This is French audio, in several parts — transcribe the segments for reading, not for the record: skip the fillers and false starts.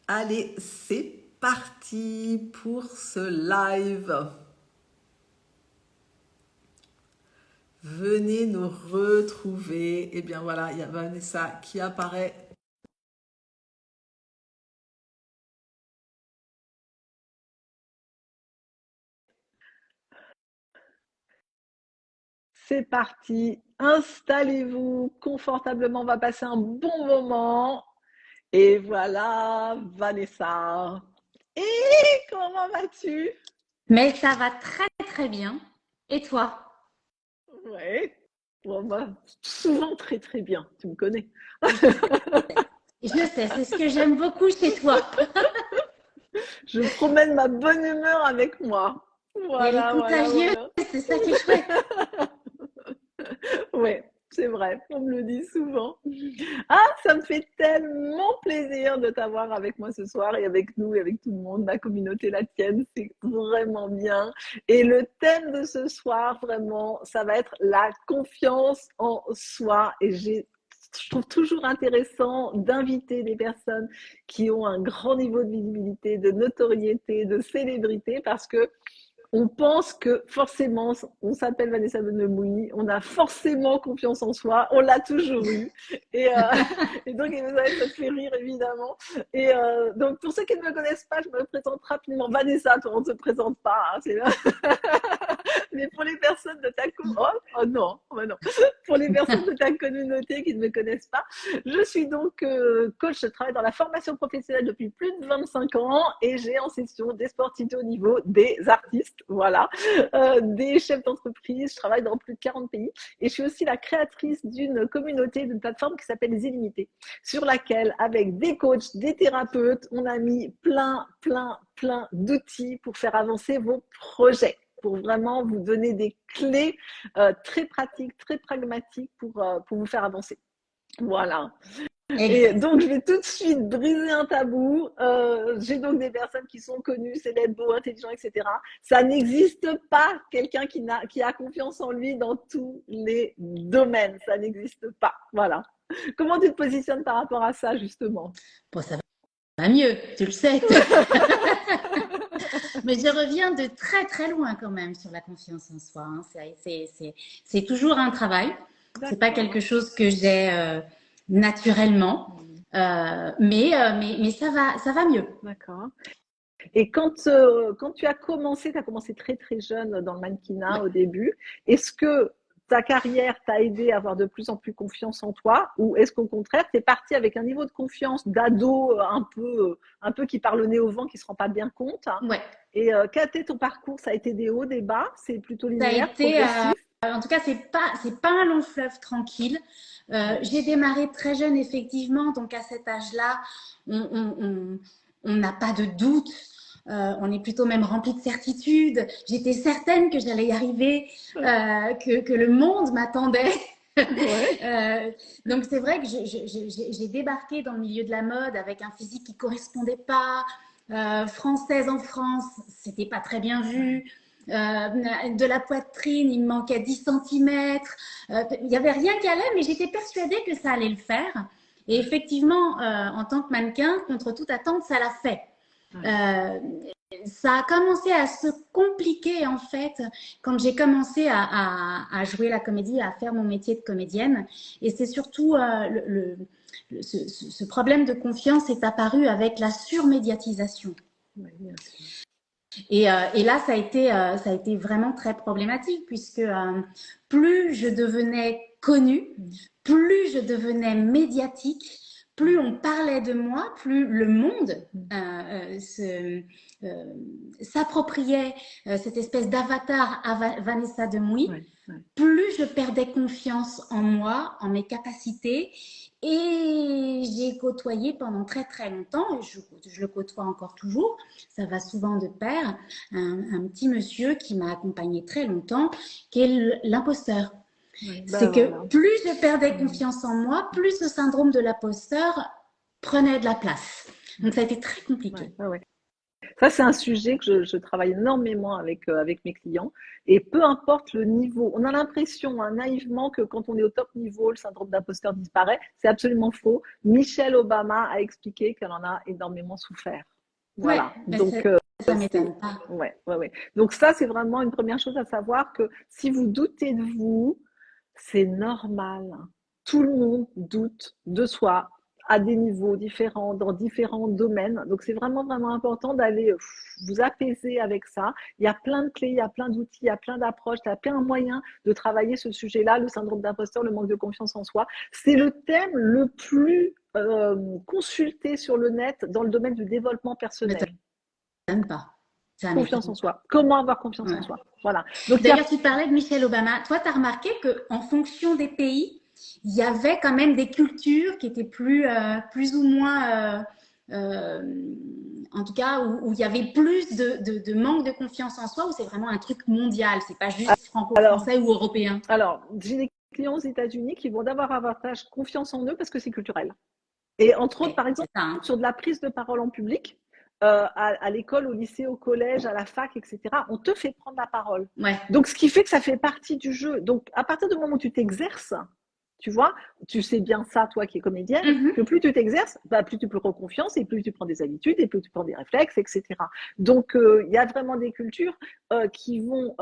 Allez, c'est parti pour ce live. Venez nous retrouver. Et bien voilà, il y a Vanessa qui apparaît. C'est parti, installez-vous confortablement, on va passer un bon moment. Et voilà, Vanessa. Et comment vas-tu? Mais ça va très très bien. Et toi? Ouais, bon, bah, souvent très très bien, tu me connais. Je sais, c'est ce que j'aime beaucoup chez toi. Je promène ma bonne humeur avec moi. Elle est Voilà, voilà, contagieuse, voilà. c'est ça qui est chouette. Ouais, c'est vrai, on me le dit souvent. Ah, ça me fait tellement plaisir de t'avoir avec moi ce soir et avec nous et avec tout le monde, ma communauté, la tienne, c'est vraiment bien. Et le thème de ce soir, vraiment, ça va être la confiance en soi. Et je trouve toujours intéressant d'inviter des personnes qui ont un grand niveau de visibilité, de notoriété, de célébrité, parce que on pense que forcément, on s'appelle Vanessa Benemouy, on a forcément confiance en soi, on l'a toujours eu. Et, euh, et donc, ça te fait rire évidemment. Et donc, pour ceux qui ne me connaissent pas, je me présente rapidement. Vanessa, toi, on ne se présente pas. Hein, mais pour les personnes de ta non, oh, non. Pour les personnes de ta communauté qui ne me connaissent pas, je suis donc coach, je travaille dans la formation professionnelle depuis plus de 25 ans et j'ai en session des sportifs de haut niveau, des artistes, voilà, des chefs d'entreprise, je travaille dans plus de 40 pays et je suis aussi la créatrice d'une communauté, d'une plateforme qui s'appelle Les Illimités, sur laquelle, avec des coachs, des thérapeutes, on a mis plein d'outils pour faire avancer vos projets, pour vraiment vous donner des clés très pratiques, très pragmatiques pour vous faire avancer. Voilà. Et Exact. donc, je vais tout de suite briser un tabou. J'ai donc des personnes qui sont connues, célèbres, beaux, intelligents, etc. Ça n'existe pas quelqu'un qui a confiance en lui dans tous les domaines. Ça n'existe pas. Voilà. Comment tu te positionnes par rapport à ça, justement? Bon, ça va mieux, tu le sais. Mais je reviens de très très loin quand même sur la confiance en soi. Hein. C'est toujours un travail. C'est pas quelque chose que j'ai naturellement. Mais ça va mieux. D'accord. Et quand tu as commencé très très jeune dans le mannequinat Ouais. au début. Est-ce que ta carrière t'a aidé à avoir de plus en plus confiance en toi, ou est-ce qu'au contraire, tu es parti avec un niveau de confiance d'ado un peu qui parle le nez au vent, qui ne se rend pas bien compte, hein? Ouais. Et quel a été ton parcours? Ça a été des hauts, des bas? C'est plutôt Ça a linéaire, été, progressif? en tout cas, c'est pas un long fleuve tranquille. J'ai démarré très jeune, effectivement, donc à cet âge-là, on n'a pas de doute. On est plutôt même rempli de certitude. J'étais certaine que j'allais y arriver, que le monde m'attendait. Ouais. Donc c'est vrai que j'ai débarqué dans le milieu de la mode avec un physique qui correspondait pas. Française en France, c'était pas très bien vu. De la poitrine, il me manquait 10 centimètres. Il n'y avait rien qui allait, mais j'étais persuadée que ça allait le faire. Et effectivement, en tant que mannequin, contre toute attente, ça l'a fait. Euh, Ça a commencé à se compliquer en fait quand j'ai commencé à jouer la comédie, à faire mon métier de comédienne. Et c'est surtout ce problème de confiance est apparu avec la surmédiatisation. Ouais, bien sûr. Et là, ça a été vraiment très problématique puisque plus je devenais connue, plus je devenais médiatique, plus on parlait de moi, plus le monde s'appropriait cette espèce d'avatar à Vanessa Demouy, Ouais, ouais. plus je perdais confiance en moi, en mes capacités. Et j'ai côtoyé pendant très très longtemps, et je le côtoie encore toujours, ça va souvent de pair, un petit monsieur qui m'a accompagné très longtemps, qui est l'imposteur. Ouais, bah C'est que voilà. plus je perdais confiance en moi, plus ce syndrome de l'imposteur prenait de la place. Donc ça a été très compliqué. Ouais, ouais, ouais. Ça, c'est un sujet que je travaille énormément avec mes clients. Et peu importe le niveau, on a l'impression hein, naïvement que quand on est au top niveau, le syndrome d'imposteur disparaît. C'est absolument faux. Michelle Obama a expliqué qu'elle en a énormément souffert. Ouais, Voilà. mais Donc, ça m'étonne pas. ouais. Donc ça, c'est vraiment une première chose à savoir que si vous doutez de vous, c'est normal. Tout le monde doute de soi à des niveaux différents, dans différents domaines. Donc, c'est vraiment, vraiment important d'aller vous apaiser avec ça. Il y a plein de clés, il y a plein d'outils, il y a plein d'approches, il y a plein de moyens de travailler ce sujet-là, le syndrome d'imposteur, le manque de confiance en soi. C'est le thème le plus consulté sur le net dans le domaine du développement personnel. Ça m'étonne pas. Ça Confiance m'étonne en soi. Comment avoir confiance en Ouais. soi. Voilà. Donc, D'ailleurs, tu parlais de Michelle Obama. Toi, tu as remarqué qu'en fonction des pays, il y avait quand même des cultures qui étaient plus ou moins, en tout cas, où il y avait plus de manque de confiance en soi, où c'est vraiment un truc mondial. C'est pas juste franco-français ou européen. Alors, j'ai des clients aux États-Unis qui vont d'abord avantage confiance en eux parce que c'est culturel. Et entre autres, Ouais, par exemple, c'est ça, hein. sur de la prise de parole en public, à l'école, au lycée, au collège, à la fac, etc., on te fait prendre la parole. Ouais. Donc, ce qui fait que ça fait partie du jeu. Donc, à partir du moment où tu t'exerces, tu vois, tu sais bien ça, toi qui es comédienne, Mhm. que plus tu t'exerces, bah, plus tu prends confiance et plus tu prends des habitudes et plus tu prends des réflexes, etc. Donc, il y a vraiment des cultures qui vont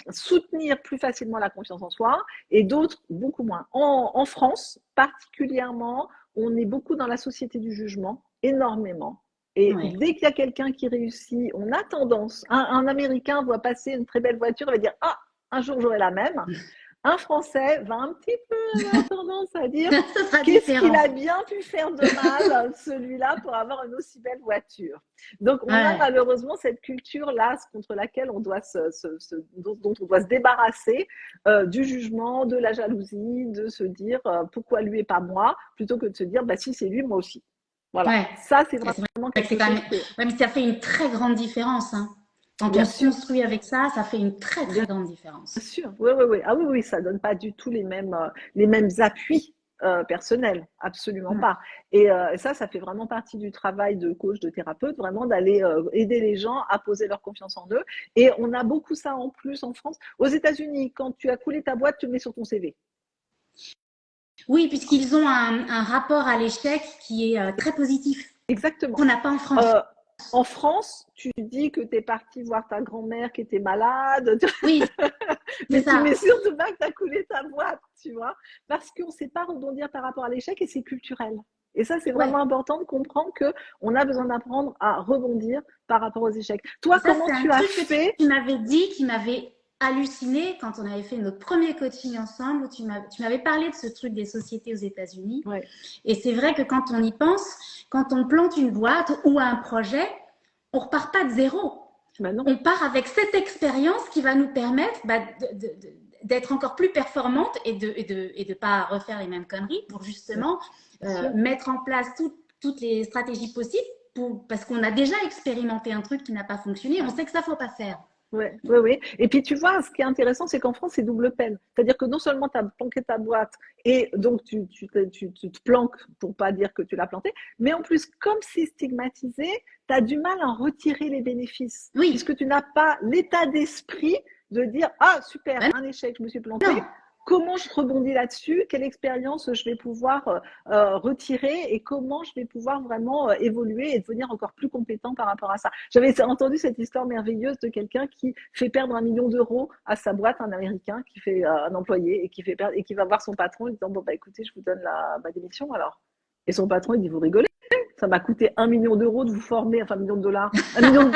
soutenir plus facilement la confiance en soi et d'autres beaucoup moins. En France, particulièrement, on est beaucoup dans la société du jugement, énormément. Et Ouais. dès qu'il y a quelqu'un qui réussit, on a tendance, un Américain voit passer une très belle voiture, il va dire, ah, un jour j'aurai la même. Un Français va un petit peu avoir tendance à dire, Ça sera qu'est-ce qu'il différent. a bien pu faire de mal, celui-là, pour avoir une aussi belle voiture. Donc, on a Ouais. malheureusement cette culture-là contre laquelle on doit dont on doit se débarrasser, du jugement, de la jalousie, de se dire pourquoi lui et pas moi, plutôt que de se dire bah si c'est lui, moi aussi. Voilà. Ouais. Ça, c'est Et c'est vraiment vrai que c'est quelque quand chose même... que, Ouais, mais ça fait une très grande différence, hein. Quand on bien se sûr, construit avec ça, ça fait une très, très grande différence. bien sûr. Oui. Ah oui, ça donne pas du tout les mêmes appuis personnels, absolument Ouais. pas. Et ça fait vraiment partie du travail de coach, de thérapeute, vraiment d'aller aider les gens à poser leur confiance en eux. Et on a beaucoup ça en plus en France. Aux États-Unis, quand tu as coulé ta boîte, tu le mets sur ton CV. Oui, puisqu'ils ont un rapport à l'échec qui est très positif, Exactement. qu'on n'a pas en France. En France, tu dis que tu es parti voir ta grand-mère qui était malade, Oui, c'est mais tu ça. mets surtout pas que tu as coulé ta boîte, tu vois, parce qu'on ne sait pas rebondir par rapport à l'échec et c'est culturel. Et ça, c'est Ouais. vraiment important de comprendre qu'on a besoin d'apprendre à rebondir par rapport aux échecs. Et Toi, ça, comment c'est un tu as truc que fait? tu m'avais dit, qui m'avait halluciné quand on avait fait notre premier coaching ensemble, où tu m'avais parlé de ce truc des sociétés aux États-Unis. Ouais. Et c'est vrai que quand on y pense, quand on plante une boîte ou un projet, on repart pas de zéro. Ben non. On part avec cette expérience qui va nous permettre d'être encore plus performante et de pas refaire les mêmes conneries pour justement mettre en place toutes les stratégies possibles parce qu'on a déjà expérimenté un truc qui n'a pas fonctionné. On sait que ça ne faut pas faire. Oui. Et puis tu vois, ce qui est intéressant, c'est qu'en France, c'est double peine. C'est-à-dire que non seulement tu as planqué ta boîte et donc tu te planques pour pas dire que tu l'as plantée, mais en plus, comme c'est stigmatisé, tu as du mal à en retirer les bénéfices. Oui. Puisque tu n'as pas l'état d'esprit de dire ah super, un échec, je me suis plantée. Non. Comment je rebondis là-dessus? Quelle expérience je vais pouvoir retirer et comment je vais pouvoir vraiment évoluer et devenir encore plus compétent par rapport à ça? J'avais entendu cette histoire merveilleuse de quelqu'un qui fait perdre 1 million d'euros à sa boîte, un Américain qui fait un employé et qui fait perdre et qui va voir son patron en disant bon bah écoutez, je vous donne ma démission alors. Et son patron il dit vous rigolez? Ça m'a coûté 1 million d'euros de vous former, enfin 1 million de dollars, 1 million de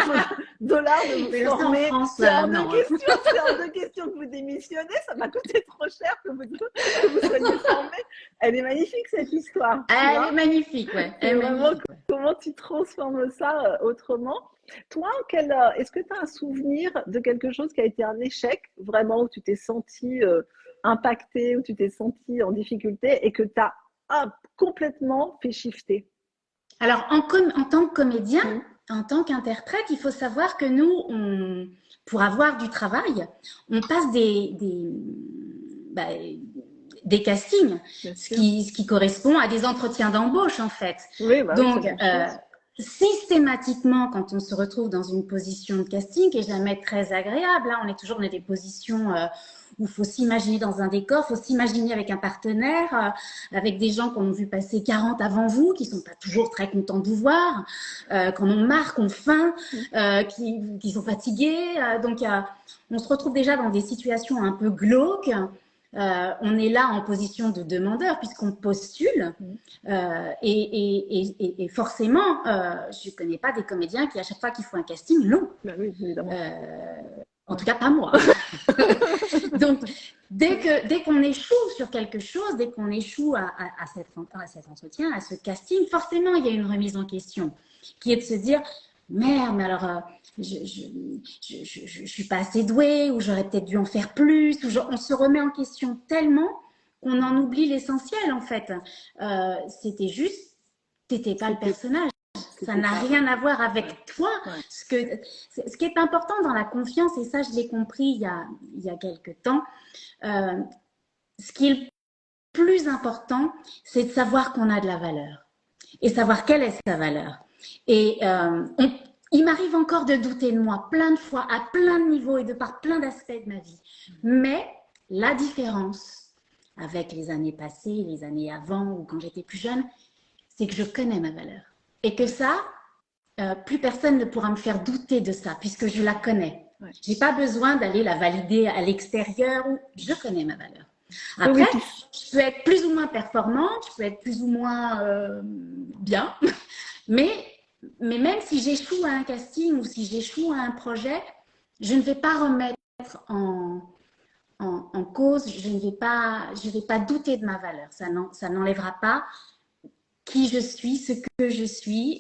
dollars de vous former. C'est hors de question que vous démissionnez, ça m'a coûté trop cher que vous soyez formé. Elle est magnifique cette histoire. Elle est magnifique, ouais. Elle est magnifique, comment tu transformes ça autrement. Toi, est-ce que tu as un souvenir de quelque chose qui a été un échec, vraiment, où tu t'es senti impacté, où tu t'es senti en difficulté et que tu as complètement fait shifter? Alors, en tant que comédien, en tant qu'interprète, il faut savoir que nous, pour avoir du travail, on passe des castings, ce qui correspond à des entretiens d'embauche, en fait. Oui, donc, systématiquement, quand on se retrouve dans une position de casting qui est jamais très agréable, hein, on est toujours dans des positions où il faut s'imaginer dans un décor, il faut s'imaginer avec un partenaire, avec des gens qu'on a vu passer 40 avant vous, qui sont pas toujours très contents de vous voir, qu'on ont marre, qu'on faim, qui sont fatigués. Donc, on se retrouve déjà dans des situations un peu glauques. On est là en position de demandeur puisqu'on postule et forcément, je ne connais pas des comédiens qui à chaque fois qu'ils font un casting, non. Ben oui, évidemment. En tout cas, pas moi. Donc, dès qu'on échoue sur quelque chose, dès qu'on échoue à cet entretien, à ce casting, forcément, il y a une remise en question qui est de se dire « Merde, mais alors, je suis pas assez douée ou j'aurais peut-être dû en faire plus. » On se remet en question tellement qu'on en oublie l'essentiel, en fait. C'était juste, t'étais pas le personnage. Ça n'a rien à voir avec toi. Ce qui est important dans la confiance, et ça, je l'ai compris il y a quelques temps, ce qui est le plus important, c'est de savoir qu'on a de la valeur et savoir quelle est sa valeur. Et il m'arrive encore de douter de moi plein de fois, à plein de niveaux et de par plein d'aspects de ma vie. Mais la différence avec les années passées, les années avant ou quand j'étais plus jeune, c'est que je connais ma valeur. Et que ça, plus personne ne pourra me faire douter de ça, puisque je la connais. Ouais. Je n'ai pas besoin d'aller la valider à l'extérieur. Je connais ma valeur. Après, je peux être plus ou moins performante, je peux être plus ou moins bien, mais même si j'échoue à un casting ou si j'échoue à un projet, je ne vais pas remettre en cause, je ne vais pas douter de ma valeur. Ça n'enlèvera pas qui je suis, ce que je suis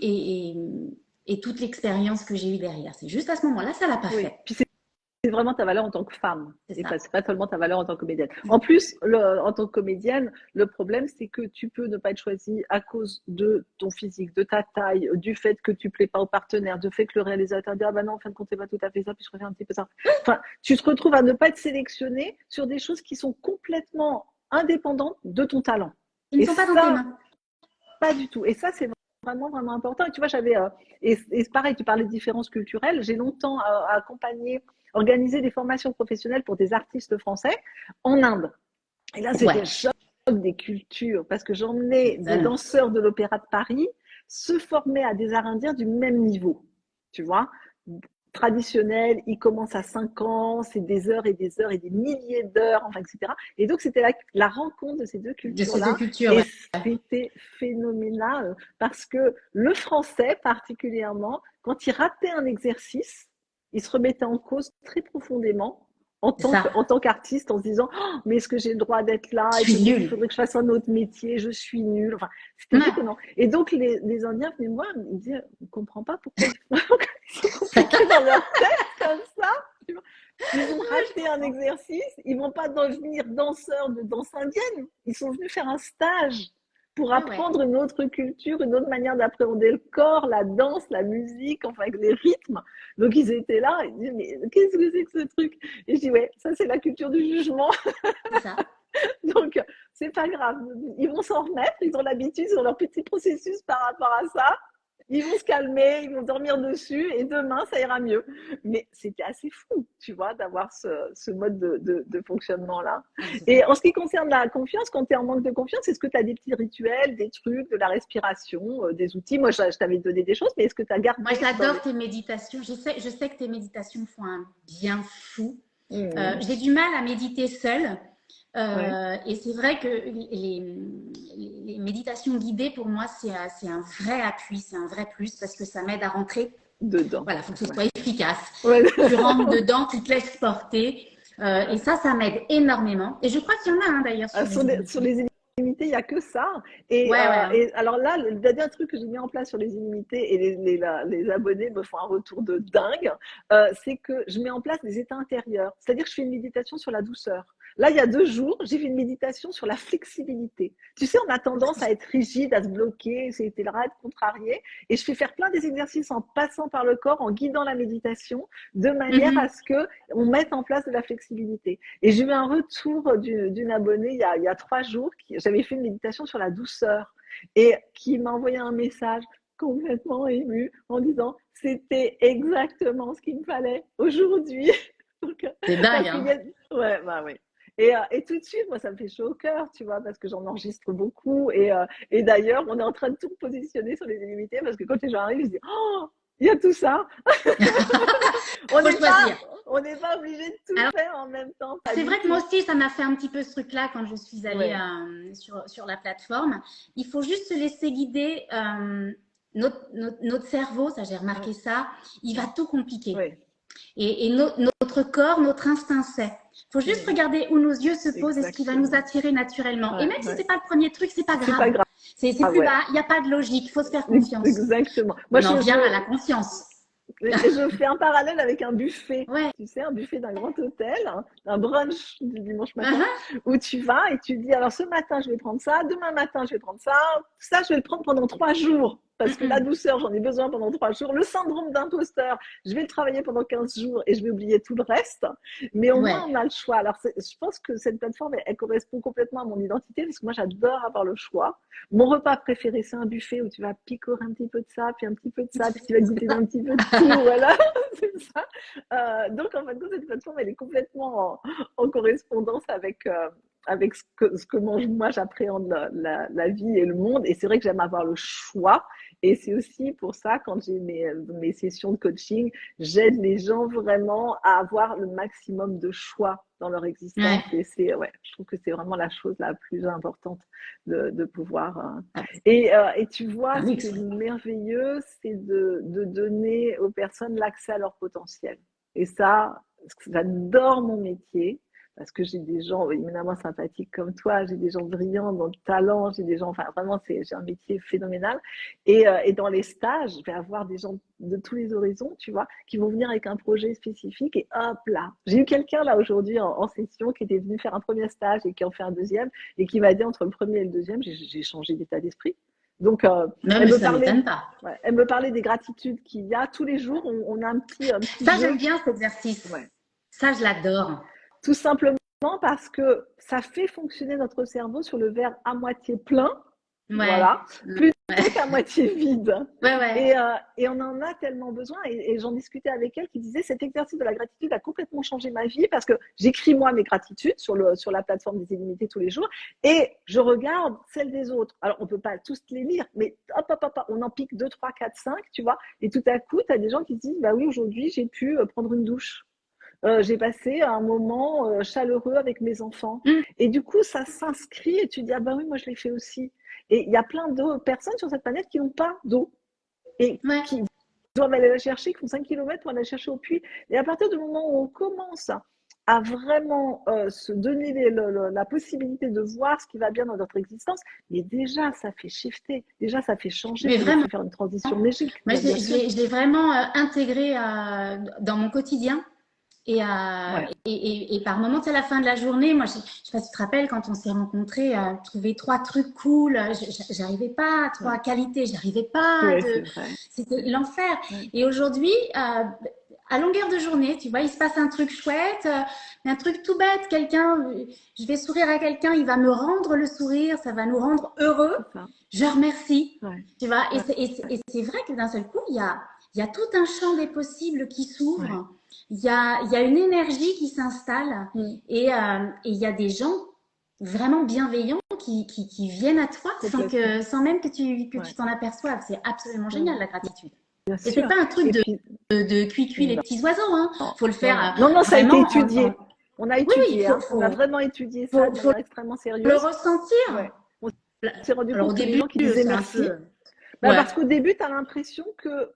et toute l'expérience que j'ai eue derrière. C'est juste à ce moment-là, ça ne l'a pas fait. Puis c'est vraiment ta valeur en tant que femme. C'est pas seulement ta valeur en tant que comédienne. En plus, en tant que comédienne, le problème, c'est que tu peux ne pas être choisie à cause de ton physique, de ta taille, du fait que tu plais pas au partenaire, du fait que le réalisateur dit « Ah ben non, en fin de compte, c'est pas tout à fait ça, puis je reviens un petit peu ça. » Enfin, tu te retrouves à ne pas être sélectionnée sur des choses qui sont complètement indépendantes de ton talent. Ils ne sont pas dans tes mains. Pas du tout. Et ça, c'est vraiment, vraiment important. Et tu vois, et c'est pareil, tu parlais de différences culturelles. J'ai longtemps organisé des formations professionnelles pour des artistes français en Inde. Et là, c'était un choc des cultures parce que j'emmenais des danseurs de l'Opéra de Paris se former à des arts indiens du même niveau. Tu vois, traditionnel, il commence à 5 ans, c'est des heures et des milliers d'heures, enfin, etc. Et donc, c'était la rencontre de ces deux cultures-là. Et c'était phénoménal parce que le français, particulièrement, quand il ratait un exercice, il se remettait en cause très profondément en tant qu'artiste en se disant oh, mais est-ce que j'ai le droit d'être là? Il faudrait que je fasse un autre métier, je suis nulle. Enfin, c'était déconnant. Et donc, les Indiens venaient me voir et me disaient on ne comprend pas pourquoi c'est compliqué dans leur tête comme ça. Ils ont raté un exercice, ils ne vont pas devenir danseurs de danse indienne. Ils sont venus faire un stage pour apprendre une autre culture, une autre manière d'appréhender le corps, la danse, la musique, enfin les rythmes. Donc ils étaient là, ils disaient mais qu'est-ce que c'est que ce truc? Et je dis ouais, ça c'est la culture du jugement. C'est ça. Donc c'est pas grave, ils vont s'en remettre, ils ont l'habitude, ils ont leur petit processus par rapport à ça. Ils vont se calmer, ils vont dormir dessus et demain, ça ira mieux. Mais c'était assez fou, tu vois, d'avoir ce mode de fonctionnement-là. Et en ce qui concerne la confiance, quand tu es en manque de confiance, est-ce que tu as des petits rituels, des trucs, de la respiration, des outils? Moi, je t'avais donné des choses, mais est-ce que tu as gardé? Moi, j'adore tes méditations. Je sais que tes méditations font un bien fou. J'ai du mal à méditer seule. Et c'est vrai que les méditations guidées, pour moi, c'est un vrai appui, c'est un vrai plus parce que ça m'aide à rentrer dedans. Voilà, il faut que ce soit efficace. Tu rentres dedans, tu te laisses porter. Et ça m'aide énormément. Et je crois qu'il y en a d'ailleurs sur les illimités, il n'y a que ça. Et alors là, le dernier truc que j'ai mis en place sur les illimités, et les abonnés me font un retour de dingue, c'est que je mets en place des états intérieurs. C'est-à-dire que je fais une méditation sur la douceur. Là, il y a 2 jours, j'ai fait une méditation sur la flexibilité. Tu sais, on a tendance à être rigide, à se bloquer, c'était le être contrarié. Et je fais faire plein des exercices en passant par le corps, en guidant la méditation, de manière à ce qu'on mette en place de la flexibilité. Et j'ai eu un retour d'une abonnée il y a 3 jours, j'avais fait une méditation sur la douceur et qui m'a envoyé un message. complètement émue en disant c'était exactement ce qu'il me fallait aujourd'hui. Donc, C'est parce dingue, qu'il hein. y a... Ouais, bah oui. Et tout de suite, moi, ça me fait chaud au cœur, tu vois, parce que j'en enregistre beaucoup. Et d'ailleurs, on est en train de tout positionner sur les illimités parce que quand les gens arrivent, ils se disent oh, il y a tout ça. On Faut n'est pas, choisir. on n'est pas obligé de tout Alors, faire en même temps. Pas c'est du vrai que moi tout. aussi, ça m'a fait un petit peu ce truc-là quand je suis allée Ouais, sur la plateforme. Il faut juste se laisser guider. Notre cerveau, ça j'ai ouais, remarqué ça, il va tout compliquer. ouais. Et notre corps, notre instinct sait. Il faut juste Mm, regarder où nos yeux se posent et ce qui va nous exactement. attirer naturellement. Et Ouais, même si ouais. c'est pas le premier truc, c'est pas C'est pas grave. grave. C'est Ah plus ouais, bas, il n'y a pas de logique, il faut se faire confiance. exactement. Moi, On en vient à la confiance. je fais un parallèle avec un buffet. Ouais. Tu sais, un buffet d'un grand hôtel, hein, un brunch du dimanche matin, Uh-huh. où tu vas et tu dis, alors ce matin, je vais prendre ça, demain matin, je vais prendre ça, je vais le prendre pendant 3 jours. Parce que la douceur, j'en ai besoin pendant 3 jours. Le syndrome d'imposteur, je vais le travailler pendant 15 jours et je vais oublier tout le reste. Mais au moins, Ouais. on a le choix. Alors, je pense que cette plateforme, elle correspond complètement à mon identité parce que moi, j'adore avoir le choix. Mon repas préféré, c'est un buffet où tu vas picorer un petit peu de ça, puis un petit peu de ça, puis tu vas goûter un petit peu de tout. Voilà, c'est ça. Donc, en fait, cette plateforme, elle est complètement en correspondance avec ce que moi j'appréhende la vie et le monde. Et c'est vrai que j'aime avoir le choix. Et c'est aussi pour ça, quand j'ai mes sessions de coaching, j'aide les gens vraiment à avoir le maximum de choix dans leur existence. Ouais. Et ouais, je trouve que c'est vraiment la chose la plus importante de pouvoir. Et tu vois, Un ce qui luxe. est merveilleux, c'est de donner aux personnes l'accès à leur potentiel. Et ça, j'adore mon métier parce que j'ai des gens éminemment sympathiques comme toi, j'ai des gens brillants dans le talent, j'ai des gens, enfin vraiment, j'ai un métier phénoménal. Et dans les stages, je vais avoir des gens de tous les horizons, tu vois, qui vont venir avec un projet spécifique et hop là. J'ai eu quelqu'un là aujourd'hui en session qui était venu faire un premier stage et qui en fait un deuxième et qui m'a dit entre le premier et le deuxième, j'ai changé d'état d'esprit. Donc, Non, mais ça ne m'étonne pas. ouais, elle me parlait des gratitudes qu'il y a. Tous les jours, on a un petit Ça, jeu. j'aime bien cet exercice. Ouais. Ça, je l'adore. Tout simplement parce que ça fait fonctionner notre cerveau sur le verre à moitié plein, Ouais. voilà, plutôt qu'à moitié vide. Ouais. Et on en a tellement besoin. Et j'en discutais avec elle qui disait cet exercice de la gratitude a complètement changé ma vie parce que j'écris moi mes gratitudes sur la plateforme des illimités tous les jours et je regarde celles des autres. Alors on peut pas tous les lire, mais hop, on en pique 2, 3, 4, 5, tu vois. Et tout à coup, tu as des gens qui se disent bah oui, aujourd'hui j'ai pu prendre une douche. J'ai passé un moment chaleureux avec mes enfants. Et du coup, ça s'inscrit et tu dis, ah ben oui, moi je l'ai fait aussi. Et il y a plein d'autres personnes sur cette planète qui n'ont pas d'eau et qui doivent aller la chercher, qui font 5 km pour aller la chercher au puits. Et à partir du moment où on commence à vraiment se donner la possibilité de voir ce qui va bien dans notre existence, mais déjà, ça fait shifter, déjà, ça fait changer, mais ça vraiment, fait faire une transition magique. moi, je l'ai vraiment intégré dans mon quotidien. Et par moments, à la fin de la journée, moi, je ne sais pas si tu te rappelles, quand on s'est rencontrés, trouver 3 trucs cool, j'arrivais pas, 3 qualités, j'arrivais pas. Ouais, c'était l'enfer. Ouais. Et aujourd'hui, à longueur de journée, tu vois, il se passe un truc chouette, un truc tout bête, je vais sourire à quelqu'un, il va me rendre le sourire, ça va nous rendre heureux. Je remercie. Ouais. Tu vois, et c'est vrai que d'un seul coup, il y a tout un champ des possibles qui s'ouvre. Ouais. Il y a une énergie qui s'installe et il y a des gens vraiment bienveillants qui viennent à toi sans même que tu t'en aperçoives. C'est absolument génial, la gratitude. Bien et c'est pas un truc de cuit les petits oiseaux. Hein. Faut le faire. Non, ça a été étudié. On a étudié. On a vraiment étudié ça de manière extrêmement sérieuse. Le ressentir. Ouais. On s'est rendu compte que les gens qui disaient merci. Parce qu'au début, tu as l'impression que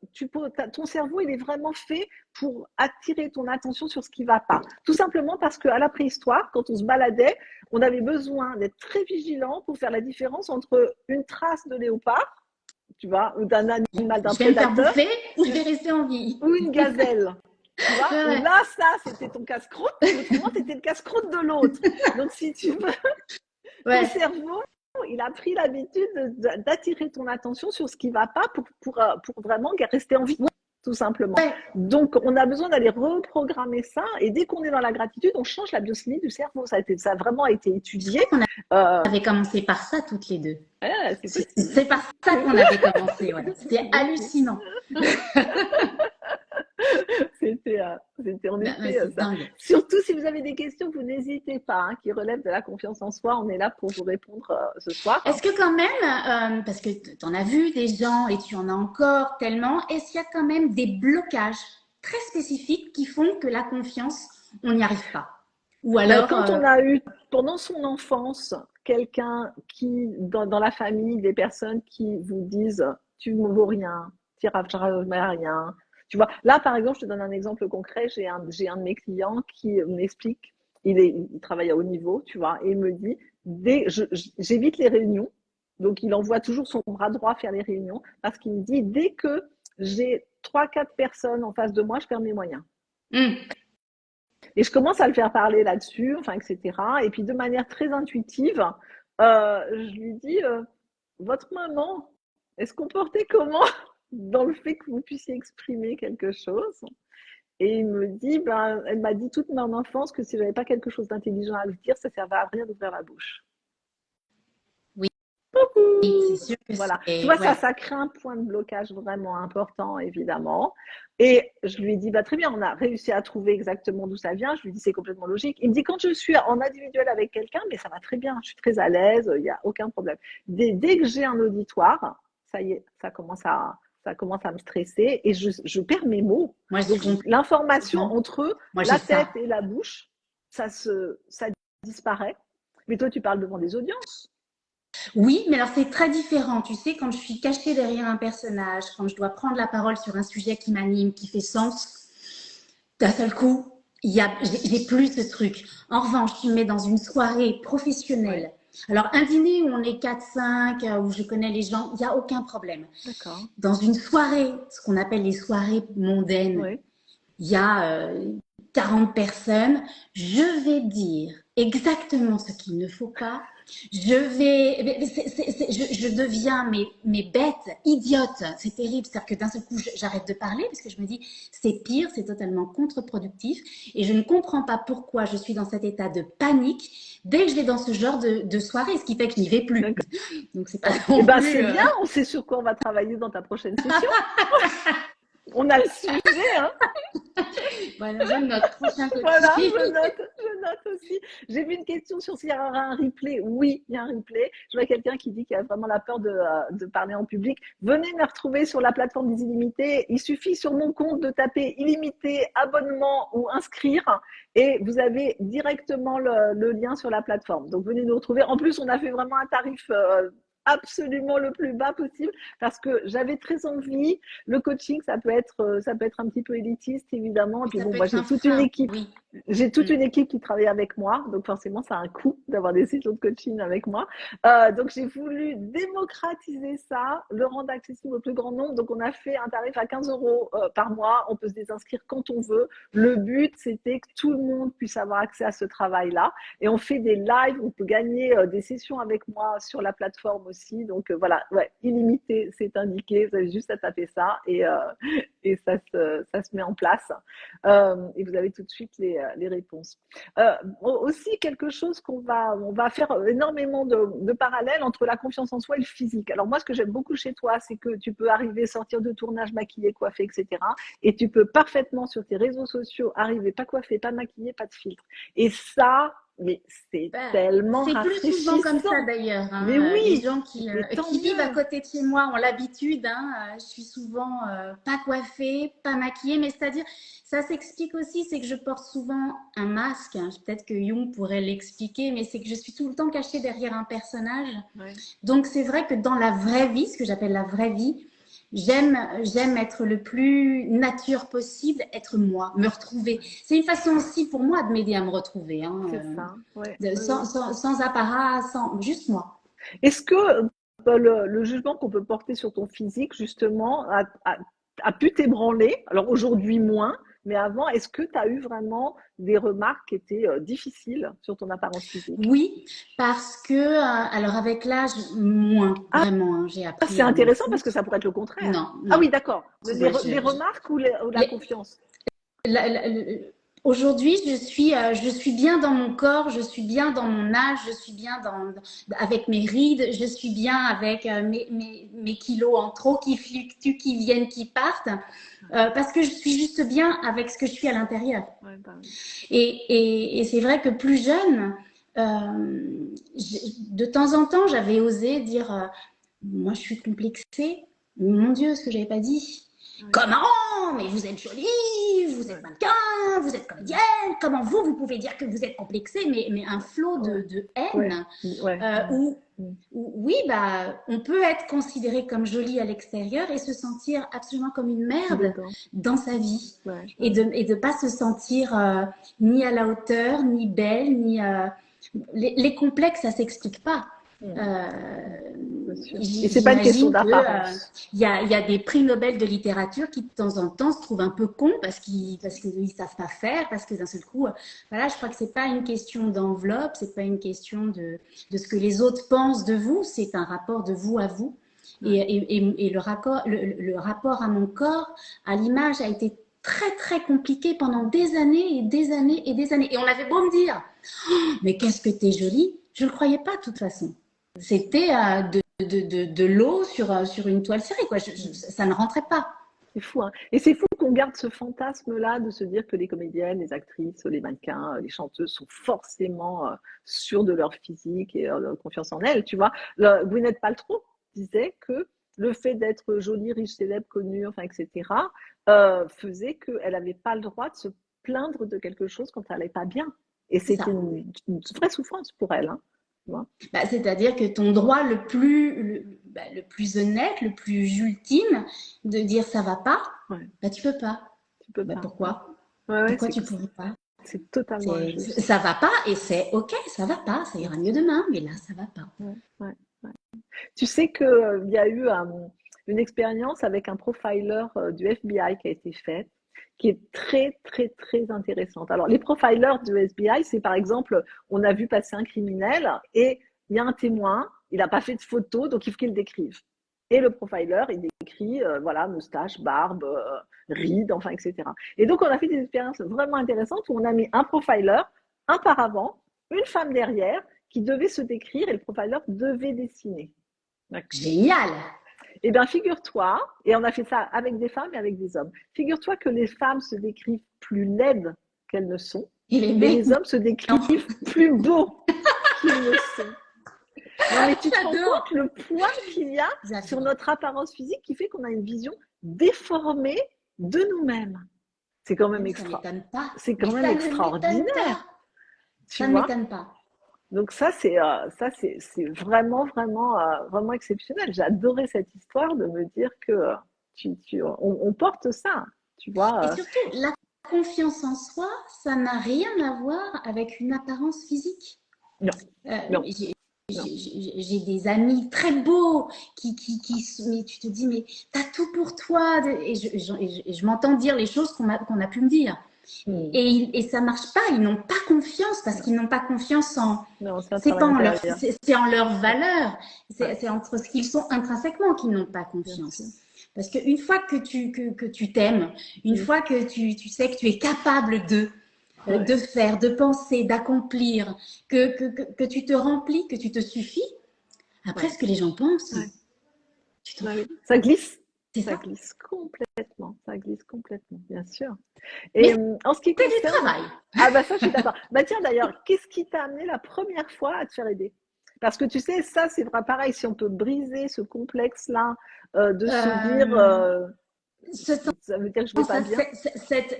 ton cerveau, il est vraiment fait pour attirer ton attention sur ce qui ne va pas. Tout simplement parce qu'à la préhistoire, quand on se baladait, on avait besoin d'être très vigilant pour faire la différence entre une trace de léopard, tu vois, ou d'un animal, d'un prédateur. Je vais me faire bouffer ou je vais rester en vie. Ou une gazelle. Tu vois, là, ça, c'était ton casse-croûte, autrement, tu étais le casse-croûte de l'autre. Donc, si tu veux, ton cerveau, il a pris l'habitude d'attirer ton attention sur ce qui ne va pas pour vraiment rester en vie. tout simplement. Ouais. Donc, on a besoin d'aller reprogrammer ça. Et dès qu'on est dans la gratitude, on change la biochimie du cerveau. Ça a vraiment été étudié. On avait commencé par ça toutes les deux. C'est possible. C'est par ça qu'on avait commencé. Voilà. C'était hallucinant. On Ben, était c'est ça. dingue. Surtout si vous avez des questions, vous n'hésitez pas, hein, qui relèvent de la confiance en soi. On est là pour vous répondre ce soir. Est-ce que quand même, parce que tu en as vu des gens et tu en as encore tellement, est-ce qu'il y a quand même des blocages très spécifiques qui font que la confiance, on n'y arrive pas? Ou alors, Quand on a eu, pendant son enfance, quelqu'un qui, dans la famille, des personnes qui vous disent « tu ne vaux rien, tu n'arriveras à rien ». Tu vois, là, par exemple, je te donne un exemple concret. J'ai un de mes clients qui m'explique, il travaille à haut niveau, tu vois, et il me dit, j'évite les réunions. Donc, il envoie toujours son bras droit faire les réunions parce qu'il me dit, dès que j'ai 3-4 personnes en face de moi, je perds mes moyens. Et je commence à le faire parler là-dessus, enfin, etc. Et puis, de manière très intuitive, je lui dis, votre maman, elle se comportait comment dans le fait que vous puissiez exprimer quelque chose? Et il me dit, elle m'a dit toute mon enfance que si j'avais pas quelque chose d'intelligent à lui dire, ça servait à rien d'ouvrir la bouche. Oui. Coucou. C'est sûr que voilà. c'est... Tu vois, ouais. ça crée un point de blocage vraiment important, évidemment. Et je lui ai dit, très bien, on a réussi à trouver exactement d'où ça vient. Je lui dis, c'est complètement logique. Il me dit, quand je suis en individuel avec quelqu'un, mais ça va très bien, je suis très à l'aise, il n'y a aucun problème. Dès que j'ai un auditoire, ça y est, ça commence à me stresser et je perds mes mots. Moi, donc, l'information entre la tête et la bouche, ça disparaît. Mais toi, tu parles devant des audiences. Oui, mais alors c'est très différent. Tu sais, quand je suis cachée derrière un personnage, quand je dois prendre la parole sur un sujet qui m'anime, qui fait sens, d'un seul coup, j'ai plus ce truc. En revanche, tu me mets dans une soirée professionnelle. Ouais. Alors, un dîner où on est 4-5, où je connais les gens, il n'y a aucun problème. D'accord. Dans une soirée, ce qu'on appelle les soirées mondaines, il y a 40 personnes, je vais dire exactement ce qu'il ne faut pas. Je deviens mais bête, idiote, c'est terrible. C'est-à-dire que d'un seul coup, j'arrête de parler parce que je me dis, c'est pire, c'est totalement contre-productif et je ne comprends pas pourquoi je suis dans cet état de panique dès que je vais dans ce genre de soirée, ce qui fait que je n'y vais plus. Donc c'est pas c'est bien, on sait sur quoi on va travailler dans ta prochaine session. On a le sujet, hein. Voilà, je note. Prochain coaching. Voilà, je note aussi. J'ai vu une question sur s'il y aura un replay. Oui, il y a un replay. Je vois quelqu'un qui dit qu'il a vraiment la peur de parler en public. Venez me retrouver sur la plateforme des Illimités. Il suffit sur mon compte de taper illimité, abonnement ou inscrire et vous avez directement le lien sur la plateforme. Donc venez nous retrouver. En plus, on a fait vraiment un tarif absolument le plus bas possible parce que j'avais très envie. Le coaching, ça peut être un petit peu élitiste, évidemment. Et puis bon, moi, j'ai toute une équipe. Oui. J'ai toute une équipe qui travaille avec moi, donc forcément, ça a un coût d'avoir des sessions de coaching avec moi. Donc, j'ai voulu démocratiser ça, le rendre accessible au plus grand nombre. Donc, on a fait un tarif à 15 € par mois. On peut se désinscrire quand on veut. Le but, c'était que tout le monde puisse avoir accès à ce travail-là. Et on fait des lives. On peut gagner des sessions avec moi sur la plateforme aussi. Donc, voilà, illimité, c'est indiqué. Vous avez juste à taper ça et ça se met en place. Et vous avez tout de suite les réponses. Aussi, quelque chose on va faire énormément de parallèles entre la confiance en soi et le physique. Alors moi, ce que j'aime beaucoup chez toi, c'est que tu peux arriver, sortir de tournage, maquillée, coiffée, etc. Et tu peux parfaitement sur tes réseaux sociaux arriver pas coiffée, pas maquillée, pas de filtre. Et ça, mais c'est tellement rafraîchissant. C'est plus souvent comme ça d'ailleurs. Hein. Mais oui, les gens qui vivent à côté de chez moi ont l'habitude. Hein. Je suis souvent pas coiffée, pas maquillée, mais c'est-à-dire, ça s'explique aussi, c'est que je porte souvent un masque. Hein. Peut-être que Jung pourrait l'expliquer, mais c'est que je suis tout le temps cachée derrière un personnage. Ouais. Donc c'est vrai que dans la vraie vie, ce que j'appelle la vraie vie, j'aime être le plus nature possible, être moi, me retrouver. C'est une façon aussi pour moi de m'aider à me retrouver. Hein, c'est ça, ouais. Sans apparat, juste moi. Est-ce que le jugement qu'on peut porter sur ton physique, justement, a pu t'ébranler? Alors aujourd'hui, moins. Mais avant, est-ce que tu as eu vraiment des remarques qui étaient difficiles sur ton apparence physique? Oui, parce que, alors avec l'âge, moins, Ah, vraiment, hein, j'ai appris c'est à m'en intéressant parce que foutre. ça pourrait être le contraire. Non, Ah non. oui, d'accord. Ouais, Les remarques ou la les- confiance? la- la- le- Aujourd'hui, je suis bien dans mon corps, je suis bien dans mon âge, je suis bien avec mes rides, je suis bien avec mes kilos en trop qui fluctuent, qui viennent, qui partent, parce que je suis juste bien avec ce que je suis à l'intérieur. Ouais, bah oui. Et c'est vrai que plus jeune, de temps en temps, j'avais osé dire, moi je suis complexée, mon Dieu, ce que j'avais pas dit. Ouais. Comment? Mais vous êtes jolie, vous êtes mannequin, vous êtes comédienne. Comment vous pouvez dire que vous êtes complexée, mais un flot de haine où oui, bah, on peut être considéré comme jolie à l'extérieur et se sentir absolument comme une merde dans sa vie. Et de pas se sentir ni à la hauteur, ni belle, ni... les complexes, ça s'explique pas. Et c'est pas une question d'apparence. Il y a des prix Nobel de littérature qui de temps en temps se trouvent un peu cons parce qu'ils savent pas faire, parce que d'un seul coup, voilà, je crois que c'est pas une question d'enveloppe, c'est pas une question de ce que les autres pensent de vous, c'est un rapport de vous à vous. Et le rapport à mon corps, à l'image, a été très très compliqué pendant des années et des années et des années. Et on avait beau me dire, oh, mais qu'est-ce que t'es jolie, je le croyais pas de toute façon. C'était de l'eau sur une toile serrée, quoi. Ça ne rentrait pas. C'est fou, hein. Et c'est fou qu'on garde ce fantasme-là de se dire que les comédiennes, les actrices, les mannequins, les chanteuses sont forcément sûres de leur physique et leur confiance en elles, tu vois. Gwyneth Paltrow disait que le fait d'être jolie, riche, célèbre, connue, enfin, etc., faisait qu'elle n'avait pas le droit de se plaindre de quelque chose quand elle n'allait pas bien. Et c'était une vraie souffrance pour elle, hein. Bah, c'est-à-dire que ton droit le plus honnête, le plus ultime, de dire ça va pas, bah, tu peux pas. Tu peux bah, pas. Pourquoi Ouais, Pourquoi tu pourrais pas? C'est totalement injuste. Ça va pas et c'est ok, ça va pas, ça ira mieux demain, mais là ça va pas. Tu sais qu'il y a eu une expérience avec un profiler du FBI qui a été faite, qui est très, très, très intéressante. Alors, les profilers du FBI, c'est par exemple, on a vu passer un criminel et il y a un témoin, il n'a pas fait de photo, donc il faut qu'il le décrive. Et le profiler, il décrit, voilà, moustache, barbe, rides, enfin, etc. Et donc, on a fait des expériences vraiment intéressantes où on a mis un profiler, un par avant, une femme derrière, qui devait se décrire et le profiler devait dessiner. Génial! Eh bien, figure-toi, et on a fait ça avec des femmes et avec des hommes, figure-toi que les femmes se décrivent plus laides qu'elles ne sont, et les hommes se décrivent plus beaux qu'ils ne sont. Non, mais tu te rends compte le poids qu'il y a sur notre apparence physique qui fait qu'on a une vision déformée de nous-mêmes. C'est quand même extraordinaire. C'est quand même extraordinaire. Ça ne m'étonne pas. Donc ça, c'est vraiment, vraiment, vraiment exceptionnel. J'ai adoré cette histoire de me dire que on porte ça, tu vois. Et surtout, la confiance en soi, ça n'a rien à voir avec une apparence physique. Non. Non. J'ai des amis très beaux mais tu te dis, mais t'as tout pour toi. Et je m'entends dire les choses qu'on a pu me dire. Et ça marche pas, ils n'ont pas confiance parce qu'ils n'ont pas confiance en. C'est en leur valeur, c'est entre ce qu'ils sont intrinsèquement qu'ils n'ont pas confiance. Parce qu'une fois que tu t'aimes, une fois que tu sais que tu es capable de faire, de penser, d'accomplir, que tu te remplis, que tu te suffis, après ce que les gens pensent, ça glisse. Ça glisse complètement, bien sûr. Et en ce qui concerne du travail. Ah bah ça, je suis d'accord. Bah tiens d'ailleurs, qu'est-ce qui t'a amené la première fois à te faire aider? Parce que tu sais, ça c'est pareil, si on peut briser ce complexe-là, de se dire, ça veut dire que je vais pas bien.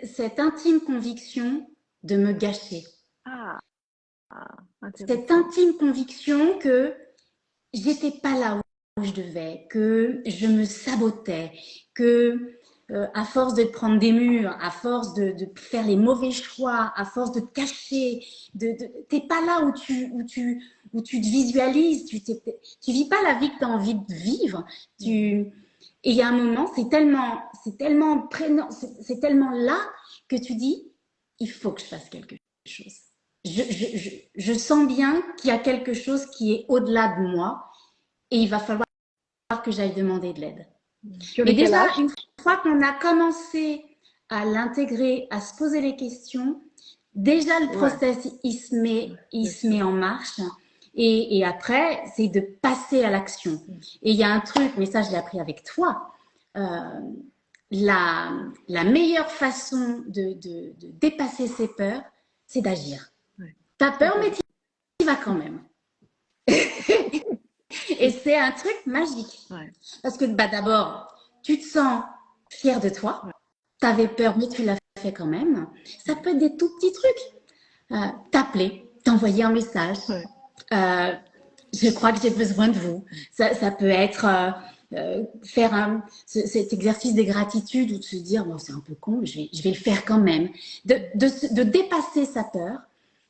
Cette intime conviction de me gâcher. Cette intime conviction que j'étais pas là où je devais, que je me sabotais, que à force de prendre des murs, à force de faire les mauvais choix, à force de te cacher, t'es pas là où tu te visualises, tu vis pas la vie que tu as envie de vivre. Et il y a un moment, c'est tellement prégnant, c'est tellement là que tu dis, il faut que je fasse quelque chose. Je sens bien qu'il y a quelque chose qui est au-delà de moi et il va falloir que j'aille demander de l'aide. Tu Mais avais quel déjà, âge? une fois qu'on a commencé à l'intégrer, à se poser les questions, déjà le Ouais, process, il se bien sûr. met en marche. Et après, c'est de passer à l'action. Et il y a un truc, mais ça, je l'ai appris avec toi. Euh, la meilleure façon de dépasser ses peurs, c'est d'agir. Ouais, T'as tout peur, à mais fait. tu y vas quand même. Et c'est un truc magique. Ouais, Parce que bah, d'abord, tu te sens fier de toi. ouais, Tu avais peur, mais tu l'as fait quand même. Ça peut être des tout petits trucs. T'appeler, t'envoyer un message. ouais. Euh, je crois que j'ai besoin de vous. Ça peut être faire cet exercice de gratitude ou de se dire, bon, c'est un peu con, mais je vais le faire quand même. De dépasser sa peur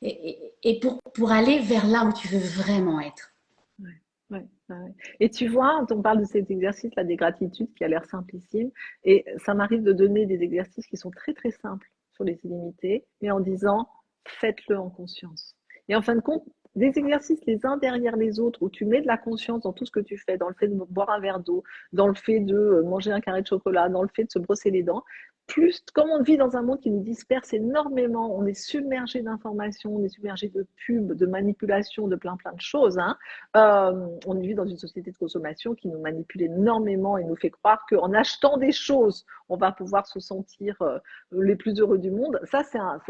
et pour aller vers là où tu veux vraiment être. Ouais, ouais, ouais. Et tu vois, on parle de cet exercice-là des gratitudes qui a l'air simplissime, et ça m'arrive de donner des exercices qui sont très très simples sur les illimités, mais en disant faites-le en conscience. Et en fin de compte, des exercices les uns derrière les autres où tu mets de la conscience dans tout ce que tu fais, dans le fait de boire un verre d'eau, dans le fait de manger un carré de chocolat, dans le fait de se brosser les dents, plus, comme on vit dans un monde qui nous disperse énormément, on est submergé d'informations, on est submergé de pubs, de manipulations, de plein plein de choses, hein. On vit dans une société de consommation qui nous manipule énormément et nous fait croire qu'en achetant des choses, on va pouvoir se sentir les plus heureux du monde. Ça,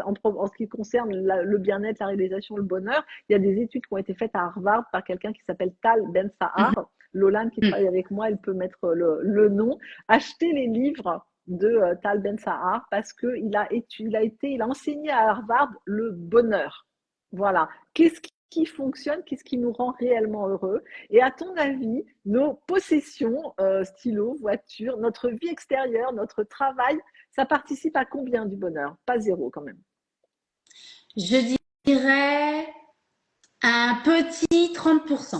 en ce qui concerne le bien-être, la réalisation, le bonheur. Il y a des études qui ont été faites à Harvard par quelqu'un qui s'appelle Tal Ben-Sahar. Lolan, qui travaille avec moi, elle peut mettre le nom. Achetez les livres de Tal Ben-Sahar parce qu'il il a enseigné à Harvard le bonheur. Voilà. Qu'est-ce qui fonctionne, qu'est-ce qui nous rend réellement heureux. Et à ton avis, nos possessions, stylo, voiture, notre vie extérieure, notre travail, ça participe à combien du bonheur? Pas zéro quand même. Je dirais un petit 30%.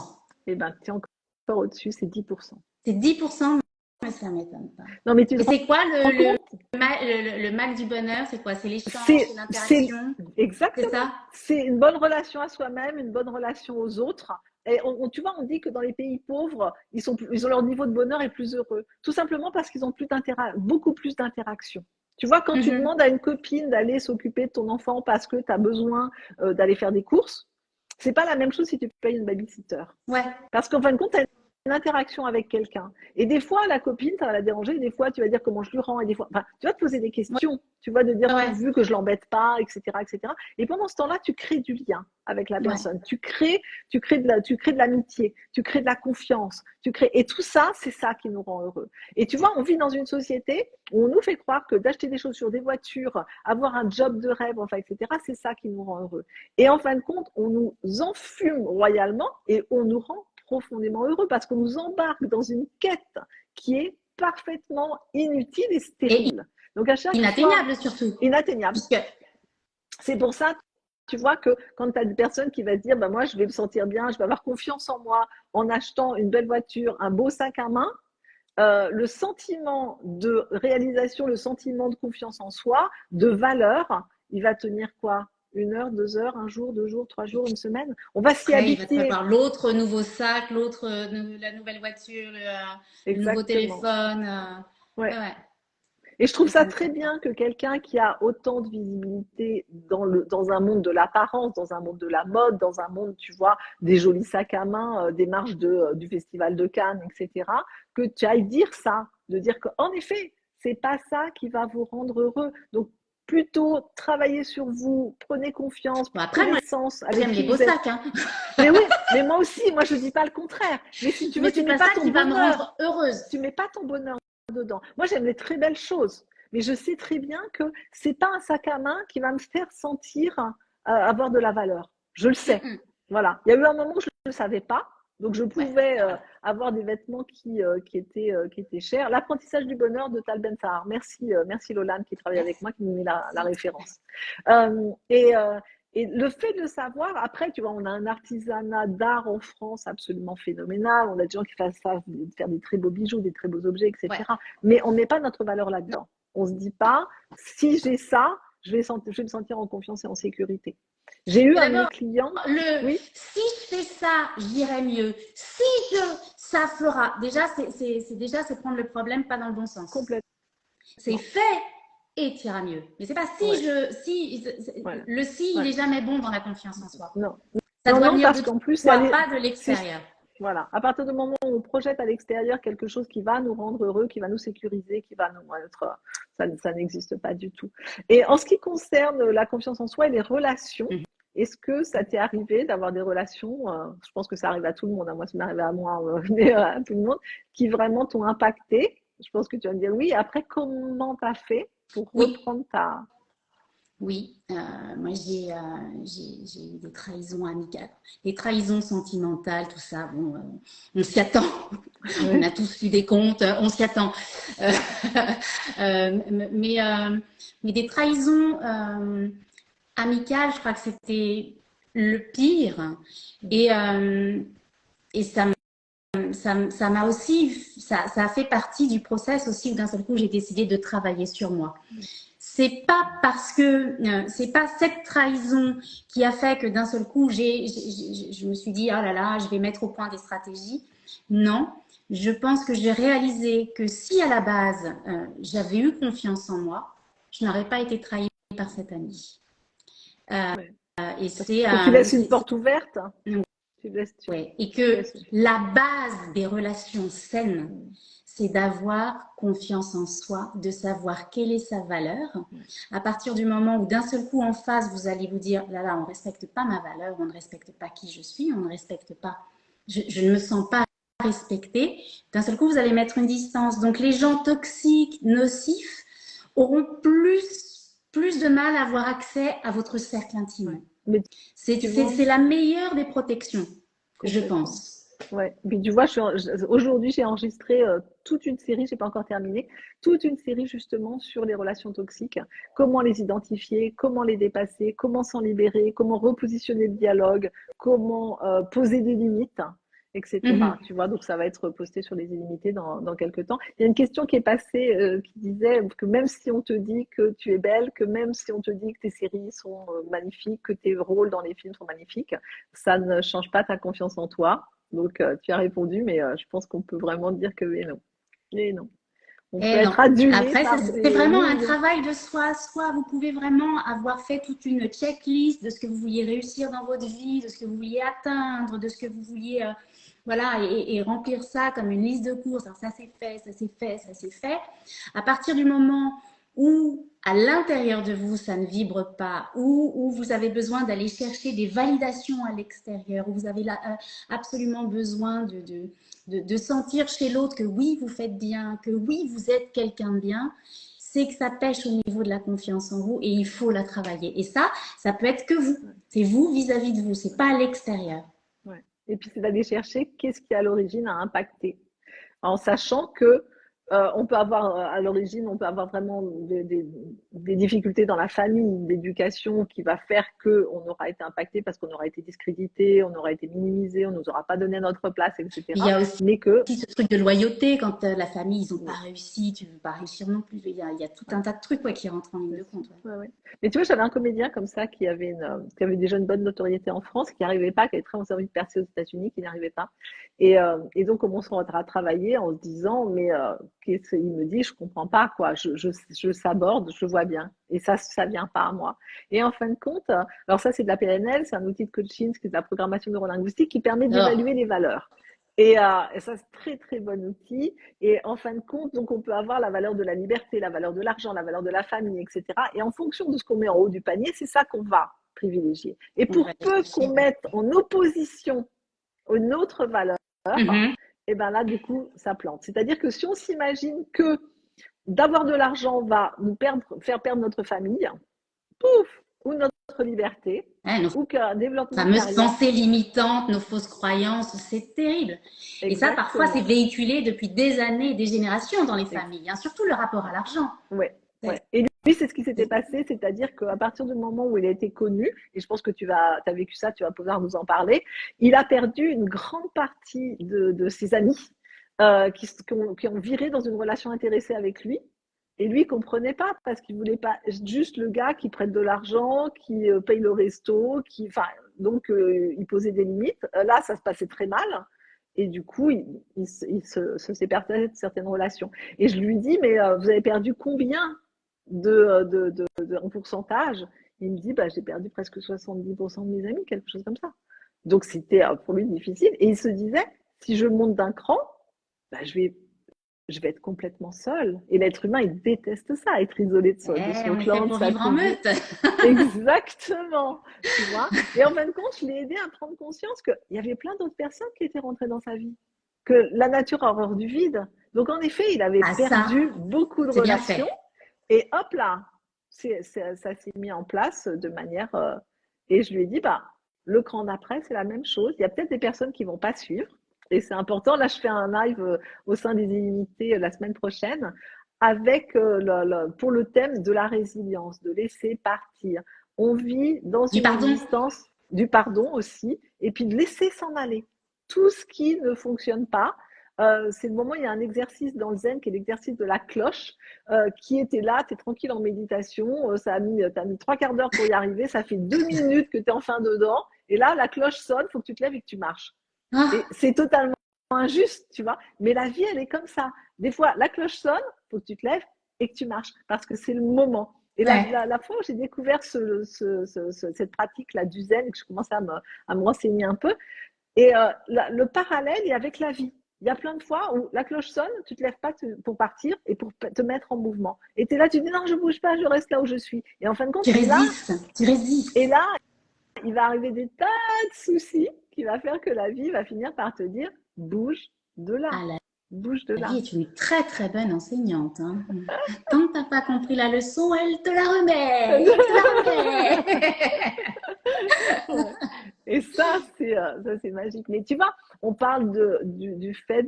Eh bien, tu es encore au-dessus, c'est 10%. C'est 10%, mais ça ne m'étonne pas. Non, mais tu te Et c'est quoi rends compte? le mal du bonheur? C'est quoi? C'est l'échange, c'est C'est l'interaction? C'est exactement. ça? C'est une bonne relation à soi-même, une bonne relation aux autres. Et tu vois, on dit que dans les pays pauvres, ils ont leur niveau de bonheur est plus heureux. Tout simplement parce qu'ils ont beaucoup plus d'interaction. Tu vois, quand tu Mhm. demandes à une copine d'aller s'occuper de ton enfant parce que tu as besoin d'aller faire des courses, c'est pas la même chose si tu payes une babysitter. Ouais, Parce qu'en fin de compte, tu as une interaction avec quelqu'un. Et des fois, la copine, ça va la déranger. Et des fois, tu vas dire comment je lui rends. Et des fois, enfin, tu vas te poser des ouais, questions. Tu vas te dire ouais, pourvu que je l'embête pas, etc., etc. Et pendant ce temps-là, tu crées du lien avec la ouais. personne. Tu crées de l'amitié. Tu crées de la confiance. Et tout ça, c'est ça qui nous rend heureux. Et tu vois, on vit dans une société où on nous fait croire que d'acheter des chaussures, des voitures, avoir un job de rêve, enfin, etc., c'est ça qui nous rend heureux. Et en fin de compte, on nous enfume royalement et on nous rend profondément heureux parce qu'on nous embarque dans une quête qui est parfaitement inutile et Et stérile. Donc à chaque fois, inatteignable surtout. inatteignable. Puisque, C'est pour ça, tu vois, que quand tu as des personnes qui vont te dire, bah, moi, je vais me sentir bien, je vais avoir confiance en moi en achetant une belle voiture, un beau sac à main, le sentiment de réalisation, le sentiment de confiance en soi, de valeur, il va tenir quoi? 1 heure, 2 heures, un jour, 2 jours, 3 jours, une semaine. On va s'y après, il va te habituer. falloir l'autre nouveau sac, l'autre, la nouvelle voiture, le nouveau Exactement. téléphone. Ouais. Ouais, Et je trouve ça ça ne très m'étonne pas. bien que quelqu'un qui a autant de visibilité dans un monde de l'apparence, dans un monde de la mode, dans un monde, tu vois, des jolis sacs à main, des marches du Festival de Cannes, etc., que tu ailles dire ça, de dire qu'en effet, c'est pas ça qui va vous rendre heureux. Donc, plutôt travaillez sur vous, prenez confiance, Bon, après, moi, prenez sens avec j'aime les qui beaux vous êtes. sacs, hein. Mais oui, mais moi aussi, moi je dis pas le contraire. Mais si tu veux, Mais tu c'est mets pas pas ça ton qui va me bonheur, rendre heureuse. tu mets pas ton bonheur dedans. Moi, j'aime les très belles choses, mais je sais très bien que c'est pas un sac à main qui va me faire sentir avoir de la valeur. Je le sais. Mm-mm. Voilà. Il y a eu un moment où je ne le savais pas, donc je Ouais, pouvais c'est vrai. avoir des vêtements qui étaient chers. L'apprentissage du bonheur de Tal Ben Sahar. Merci, merci Lolan qui travaille avec Merci. moi, qui nous met la référence. Euh, et, euh, Et le fait de le savoir, après, tu vois, on a un artisanat d'art en France absolument phénoménal. On a des gens qui savent faire des très beaux bijoux, des très beaux objets, Ouais. etc. Mais on ne met pas notre valeur là-dedans. On ne se dit pas, si j'ai ça, je vais me sentir en confiance et en sécurité. J'ai eu un de mes D'abord, clients, oui, si je fais ça, j'irai mieux. Si ça fera. Déjà, c'est prendre le problème pas dans le bon sens. complètement. C'est fait et tu iras mieux. Mais c'est pas Ouais. Voilà. le si, il Ouais. est jamais bon dans la confiance en soi. Non, Ça doit venir parce de qu'en plus, toi, pas de l'extérieur. voilà. À partir du moment où on projette à l'extérieur quelque chose qui va nous rendre heureux, qui va nous sécuriser, qui va nous être, ça n'existe pas du tout. Et en ce qui concerne la confiance en soi et les relations, est-ce que ça t'est arrivé d'avoir des relations, je pense que ça arrive à tout le monde, hein, moi ça m'est arrivé à moi, mais à tout le monde, qui vraiment t'ont impacté? Je pense que tu vas me dire oui. Après, comment t'as fait pour reprendre ta... Oui, moi j'ai eu des trahisons amicales, des trahisons sentimentales, tout ça. Bon, on s'y attend. On a tous eu des comptes, on s'y attend. Mais des trahisons amicales, je crois que c'était le pire. Et ça m'a aussi, ça a fait partie du process aussi où d'un seul coup j'ai décidé de travailler sur moi. C'est pas parce que c'est pas cette trahison qui a fait que d'un seul coup je me suis dit oh là là, je vais mettre au point des stratégies. Non, je pense que j'ai réalisé que si à la base j'avais eu confiance en moi, je n'aurais pas été trahie par cet ami. Et c'est tu laisses une porte ouverte. Ouais, et que la base des relations saines, c'est d'avoir confiance en soi, de savoir quelle est sa valeur. À partir du moment où d'un seul coup en face, vous allez vous dire, là, on ne respecte pas ma valeur, on ne respecte pas qui je suis, on ne respecte pas, je ne me sens pas respectée, d'un seul coup, vous allez mettre une distance. Donc, les gens toxiques, nocifs, auront plus de mal à avoir accès à votre cercle intime. C'est la meilleure des protections, je pense. Ouais. Puis tu vois, aujourd'hui, j'ai enregistré toute une série, j'ai pas encore terminé, toute une série justement sur les relations toxiques, comment les identifier, comment les dépasser, comment s'en libérer, comment repositionner le dialogue, comment poser des limites, etc. Tu vois, donc ça va être posté sur les illimités dans quelques temps. Il y a une question qui est passée qui disait que même si on te dit que tu es belle, que même si on te dit que tes séries sont magnifiques, que tes rôles dans les films sont magnifiques, ça ne change pas ta confiance en toi. Donc, tu as répondu, mais je pense qu'on peut vraiment dire que oui et non. Et non. On peut être adulé. Après, c'est vraiment un travail de soi. Soit vous pouvez vraiment avoir fait toute une checklist de ce que vous vouliez réussir dans votre vie, de ce que vous vouliez atteindre, de ce que vous vouliez, voilà, et remplir ça comme une liste de courses. Alors, ça c'est fait, ça c'est fait, ça c'est fait. À partir du moment où à l'intérieur de vous, ça ne vibre pas, où vous avez besoin d'aller chercher des validations à l'extérieur, où vous avez absolument besoin de sentir chez l'autre que oui, vous faites bien, que oui, vous êtes quelqu'un de bien, c'est que ça pêche au niveau de la confiance en vous et il faut la travailler. Et ça peut être que vous. C'est vous vis-à-vis de vous, c'est pas à l'extérieur. Ouais. Et puis, c'est d'aller chercher qu'est-ce qui, à l'origine, a impacté. En sachant que on peut avoir, à l'origine, on peut avoir vraiment des difficultés dans la famille, d'éducation qui va faire qu'on aura été impacté parce qu'on aura été discrédité, on aura été minimisé, on ne nous aura pas donné notre place, etc. Il y a aussi ce truc de loyauté quand la famille, ils n'ont pas réussi, tu ne veux pas réussir non plus. Il y a tout un tas de trucs qui rentrent en ligne de compte. Ouais. Mais tu vois, j'avais un comédien comme ça qui avait déjà une bonne notoriété en France, qui n'arrivait pas, qui avait très envie de percer aux États-Unis, qui n'arrivait pas. Et donc, on commence à travailler en se disant, mais il me dit, je comprends pas, quoi. Je saborde, je vois bien. Et ça vient pas à moi. Et en fin de compte, alors ça, c'est de la PNL, c'est un outil de coaching, c'est de la programmation neurolinguistique qui permet d'évaluer les valeurs. Et ça, c'est très, très bon outil. Et en fin de compte, donc, on peut avoir la valeur de la liberté, la valeur de l'argent, la valeur de la famille, etc. Et en fonction de ce qu'on met en haut du panier, c'est ça qu'on va privilégier. Et pour peu qu'on mette en opposition une autre valeur, et ben là, du coup, ça plante. C'est-à-dire que si on s'imagine que d'avoir de l'argent va nous faire perdre notre famille, pouf, ou notre liberté, ou qu'un développement fameuses pensées limitantes, nos fausses croyances, c'est terrible. Exactement. Et ça, parfois, c'est véhiculé depuis des années et des générations dans les familles, hein, surtout le rapport à l'argent. Ouais. Et Lui, c'est ce qui s'était passé, c'est-à-dire qu'à partir du moment où il a été connu, et je pense que tu as vécu ça, tu vas pouvoir nous en parler, il a perdu une grande partie de ses amis qui ont viré dans une relation intéressée avec lui. Et lui, il comprenait pas parce qu'il voulait pas juste le gars qui prête de l'argent, qui paye le resto, donc il posait des limites. Là, ça se passait très mal. Et du coup, il se séparait de certaines relations. Et je lui dis, mais vous avez perdu combien en pourcentage? Il me dit, bah, j'ai perdu presque 70% de mes amis, quelque chose comme ça. Donc, c'était pour lui difficile. Et il se disait, si je monte d'un cran, bah, je vais être complètement seule. Et l'être humain, il déteste ça, être isolé de son clan, de sa vivre en meute. Exactement, tu vois. Et en fin de compte, je l'ai aidé à prendre conscience qu'il y avait plein d'autres personnes qui étaient rentrées dans sa vie, que la nature a horreur du vide. Donc, en effet, il avait perdu beaucoup de relations. Et hop là, ça s'est mis en place de manière... et je lui ai dit, bah, le cran d'après, c'est la même chose. Il y a peut-être des personnes qui ne vont pas suivre. Et c'est important. Là, je fais un live au sein des Illimités la semaine prochaine avec pour le thème de la résilience, de laisser partir. On vit dans une existence du pardon aussi, et puis de laisser s'en aller. Tout ce qui ne fonctionne pas, c'est le moment où il y a un exercice dans le zen qui est l'exercice de la cloche qui était là, tu es tranquille en méditation, t'as mis 3 quarts d'heure pour y arriver, ça fait 2 minutes que tu es enfin dedans, et là, la cloche sonne, il faut que tu te lèves et que tu marches. Et c'est totalement injuste, tu vois. Mais la vie, elle est comme ça. Des fois, la cloche sonne, il faut que tu te lèves et que tu marches parce que c'est le moment. Et la fois où j'ai découvert cette pratique-là du zen, que je commençais à me renseigner un peu, et le parallèle est avec la vie. Il y a plein de fois où la cloche sonne, tu ne te lèves pas pour partir et pour te mettre en mouvement. Et tu es là, tu dis non, je ne bouge pas, je reste là où je suis. Et en fin de compte, tu résistes. Et là, il va arriver des tas de soucis qui va faire que la vie va finir par te dire bouge de là. Bouge de là. La vie est une très très bonne enseignante. Hein. Tant que tu n'as pas compris la leçon, elle te la remet. Et ça, c'est magique. Mais tu vois, on parle du fait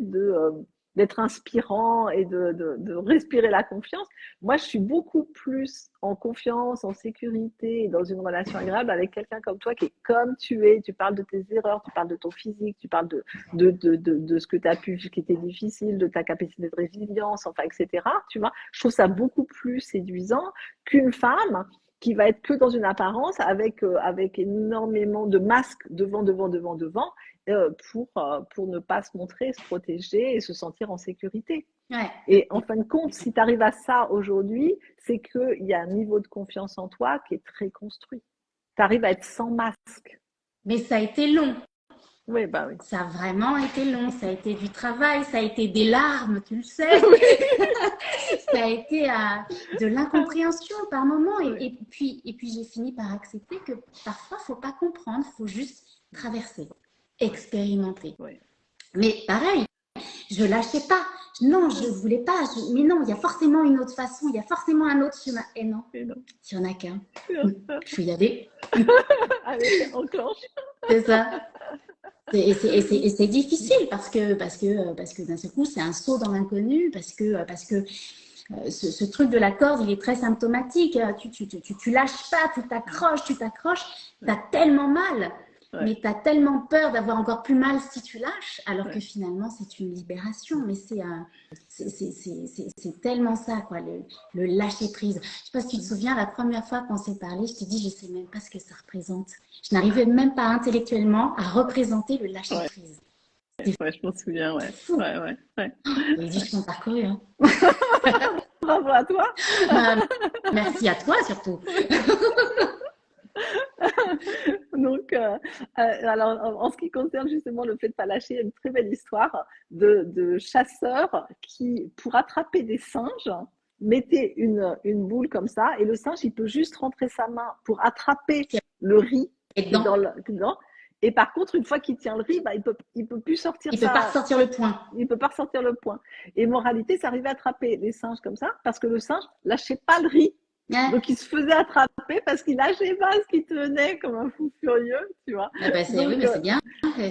d'être inspirant et de respirer la confiance. Moi, je suis beaucoup plus en confiance, en sécurité et dans une relation agréable avec quelqu'un comme toi qui est comme tu es. Tu parles de tes erreurs, tu parles de ton physique, tu parles de ce que tu as pu, qui était difficile, de ta capacité de résilience, enfin, etc. Tu vois, je trouve ça beaucoup plus séduisant qu'une femme qui va être que dans une apparence avec énormément de masques devant pour ne pas se montrer, se protéger et se sentir en sécurité. Ouais. Et en fin de compte, si tu arrives à ça aujourd'hui, c'est qu'il y a un niveau de confiance en toi qui est très construit. Tu arrives à être sans masque. Mais ça a été long. Oui, bah oui. Ça a vraiment été long, ça a été du travail, ça a été des larmes, tu le sais. Oui. Ça a été de l'incompréhension par moments. Et puis j'ai fini par accepter que parfois, il ne faut pas comprendre, il faut juste traverser, expérimenter. Oui. Mais pareil, je ne lâchais pas. Non, je ne voulais pas. Mais non, il y a forcément une autre façon, il y a forcément un autre chemin. Et non, il n'y en a qu'un. Je vais y aller. Allez, enclenche. C'est ça. Et c'est difficile parce que d'un seul coup, c'est un saut dans l'inconnu, parce que ce truc de la corde, il est très symptomatique. Tu lâches pas, tu t'accroches, t'as tellement mal, mais t'as tellement peur d'avoir encore plus mal si tu lâches, alors que finalement, c'est une libération. Mais c'est tellement ça, quoi, le lâcher prise. Je sais pas si tu te souviens, la première fois qu'on s'est parlé, je t'ai dit, je sais même pas ce que ça représente. Je n'arrivais même pas intellectuellement à représenter le lâcher prise. Ouais, je m'en souviens, ouais. Fou. Ouais. Il dit, je t'en parcouru, hein. Bravo à toi. Merci à toi, surtout. Donc, alors, en ce qui concerne justement le fait de ne pas lâcher, il y a une très belle histoire de chasseurs qui, pour attraper des singes, mettaient une boule comme ça, et le singe, il peut juste rentrer sa main pour attraper le riz dedans. Et par contre, une fois qu'il tient le riz, bah, il peut plus sortir. Il peut pas ressortir le poing. Il peut pas ressortir le poing. Et moralité, ça arrivait à attraper les singes comme ça, parce que le singe lâchait pas le riz. Donc, il se faisait attraper parce qu'il lâchait pas ce qui tenait comme un fou furieux, tu vois. Oui, mais c'est bien.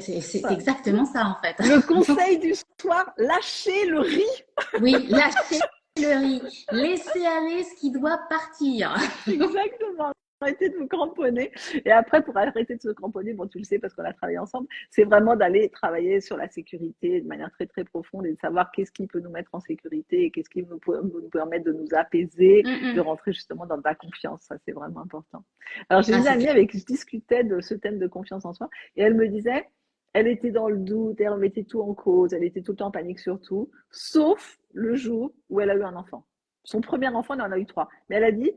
C'est exactement ça, en fait. Le conseil du soir, lâchez le riz. Oui, lâchez le riz. Laissez aller ce qui doit partir. Exactement. Arrêtez de vous cramponner. Et après, pour arrêter de se cramponner, bon, tu le sais parce qu'on a travaillé ensemble, c'est vraiment d'aller travailler sur la sécurité de manière très, très profonde et de savoir qu'est-ce qui peut nous mettre en sécurité et qu'est-ce qui peut nous permettre de nous apaiser, de rentrer justement dans de la confiance. Ça, c'est vraiment important. Alors, j'ai une amie avec qui je discutais de ce thème de confiance en soi et elle me disait, elle était dans le doute, elle remettait tout en cause, elle était tout le temps en panique sur tout, sauf le jour où elle a eu un enfant. Son premier enfant, elle en a eu 3. Mais elle a dit,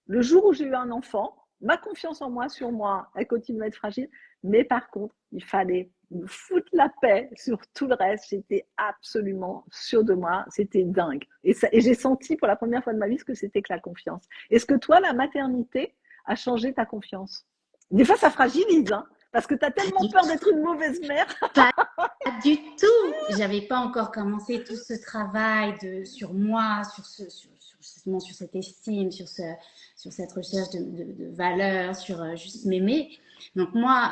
le jour où j'ai eu un enfant, ma confiance en moi, sur moi, elle continue à être fragile. Mais par contre, il fallait me foutre la paix sur tout le reste. J'étais absolument sûre de moi. C'était dingue. Et j'ai senti pour la première fois de ma vie ce que c'était que la confiance. Est-ce que toi, la maternité a changé ta confiance? Des fois, ça fragilise, hein, parce que tu as tellement peur d'être une mauvaise mère. Pas du tout. J'avais pas encore commencé tout ce travail sur moi, justement sur cette estime, sur cette recherche de valeur, sur juste m'aimer. Donc moi,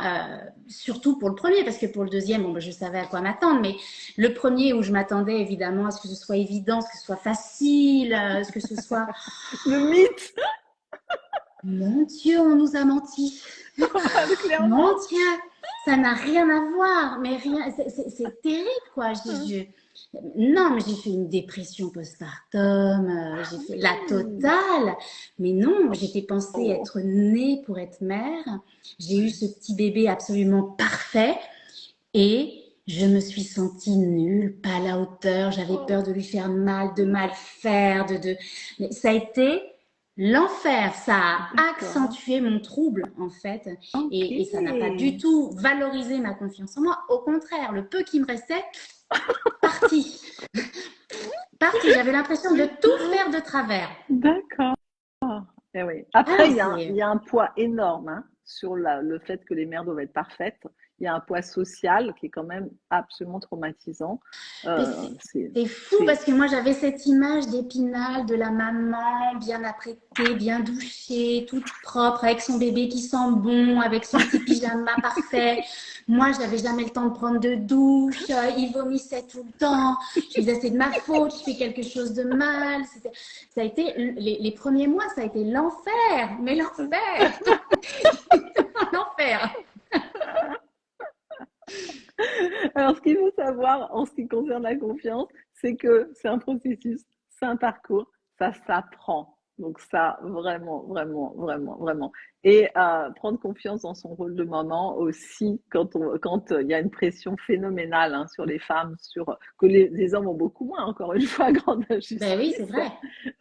surtout pour le premier, parce que pour le deuxième, bon, ben, je savais à quoi m'attendre, mais le premier où je m'attendais évidemment à ce que ce soit évident, ce que ce soit facile, ce que ce soit… Le mythe. Mon Dieu, on nous a menti. Mon Dieu, ça n'a rien à voir, mais rien, c'est terrible quoi. Non, mais j'ai fait une dépression postpartum, j'ai fait la totale. Mais non, j'étais pensée être née pour être mère. J'ai eu ce petit bébé absolument parfait et je me suis sentie nulle, pas à la hauteur. J'avais peur de lui faire mal, de mal faire, Mais ça a été l'enfer. Ça a accentué mon trouble en fait, et ça n'a pas du tout valorisé ma confiance en moi. Au contraire, le peu qui me restait, parti. J'avais l'impression de tout faire de travers. D'accord. Et oui. Après, il y a un poids énorme hein, sur le fait que les mères doivent être parfaites. Il y a un poids social qui est quand même absolument traumatisant. C'est fou parce que moi j'avais cette image d'Épinal, de la maman bien apprêtée, bien douchée, toute propre, avec son bébé qui sent bon, avec son petit pyjama parfait. Moi, je n'avais jamais le temps de prendre de douche, il vomissait tout le temps. Je disais, c'est de ma faute, je fais quelque chose de mal. Ça a été, les premiers mois, ça a été l'enfer, mais l'enfer. L'enfer. Alors, ce qu'il faut savoir en ce qui concerne la confiance, c'est que c'est un processus, c'est un parcours, ça s'apprend. Donc ça, vraiment, vraiment, vraiment, vraiment. Et prendre confiance dans son rôle de maman aussi, quand il y a une pression phénoménale hein, sur les femmes, que les hommes ont beaucoup moins, encore une fois, grande injustice. Ben oui, c'est vrai.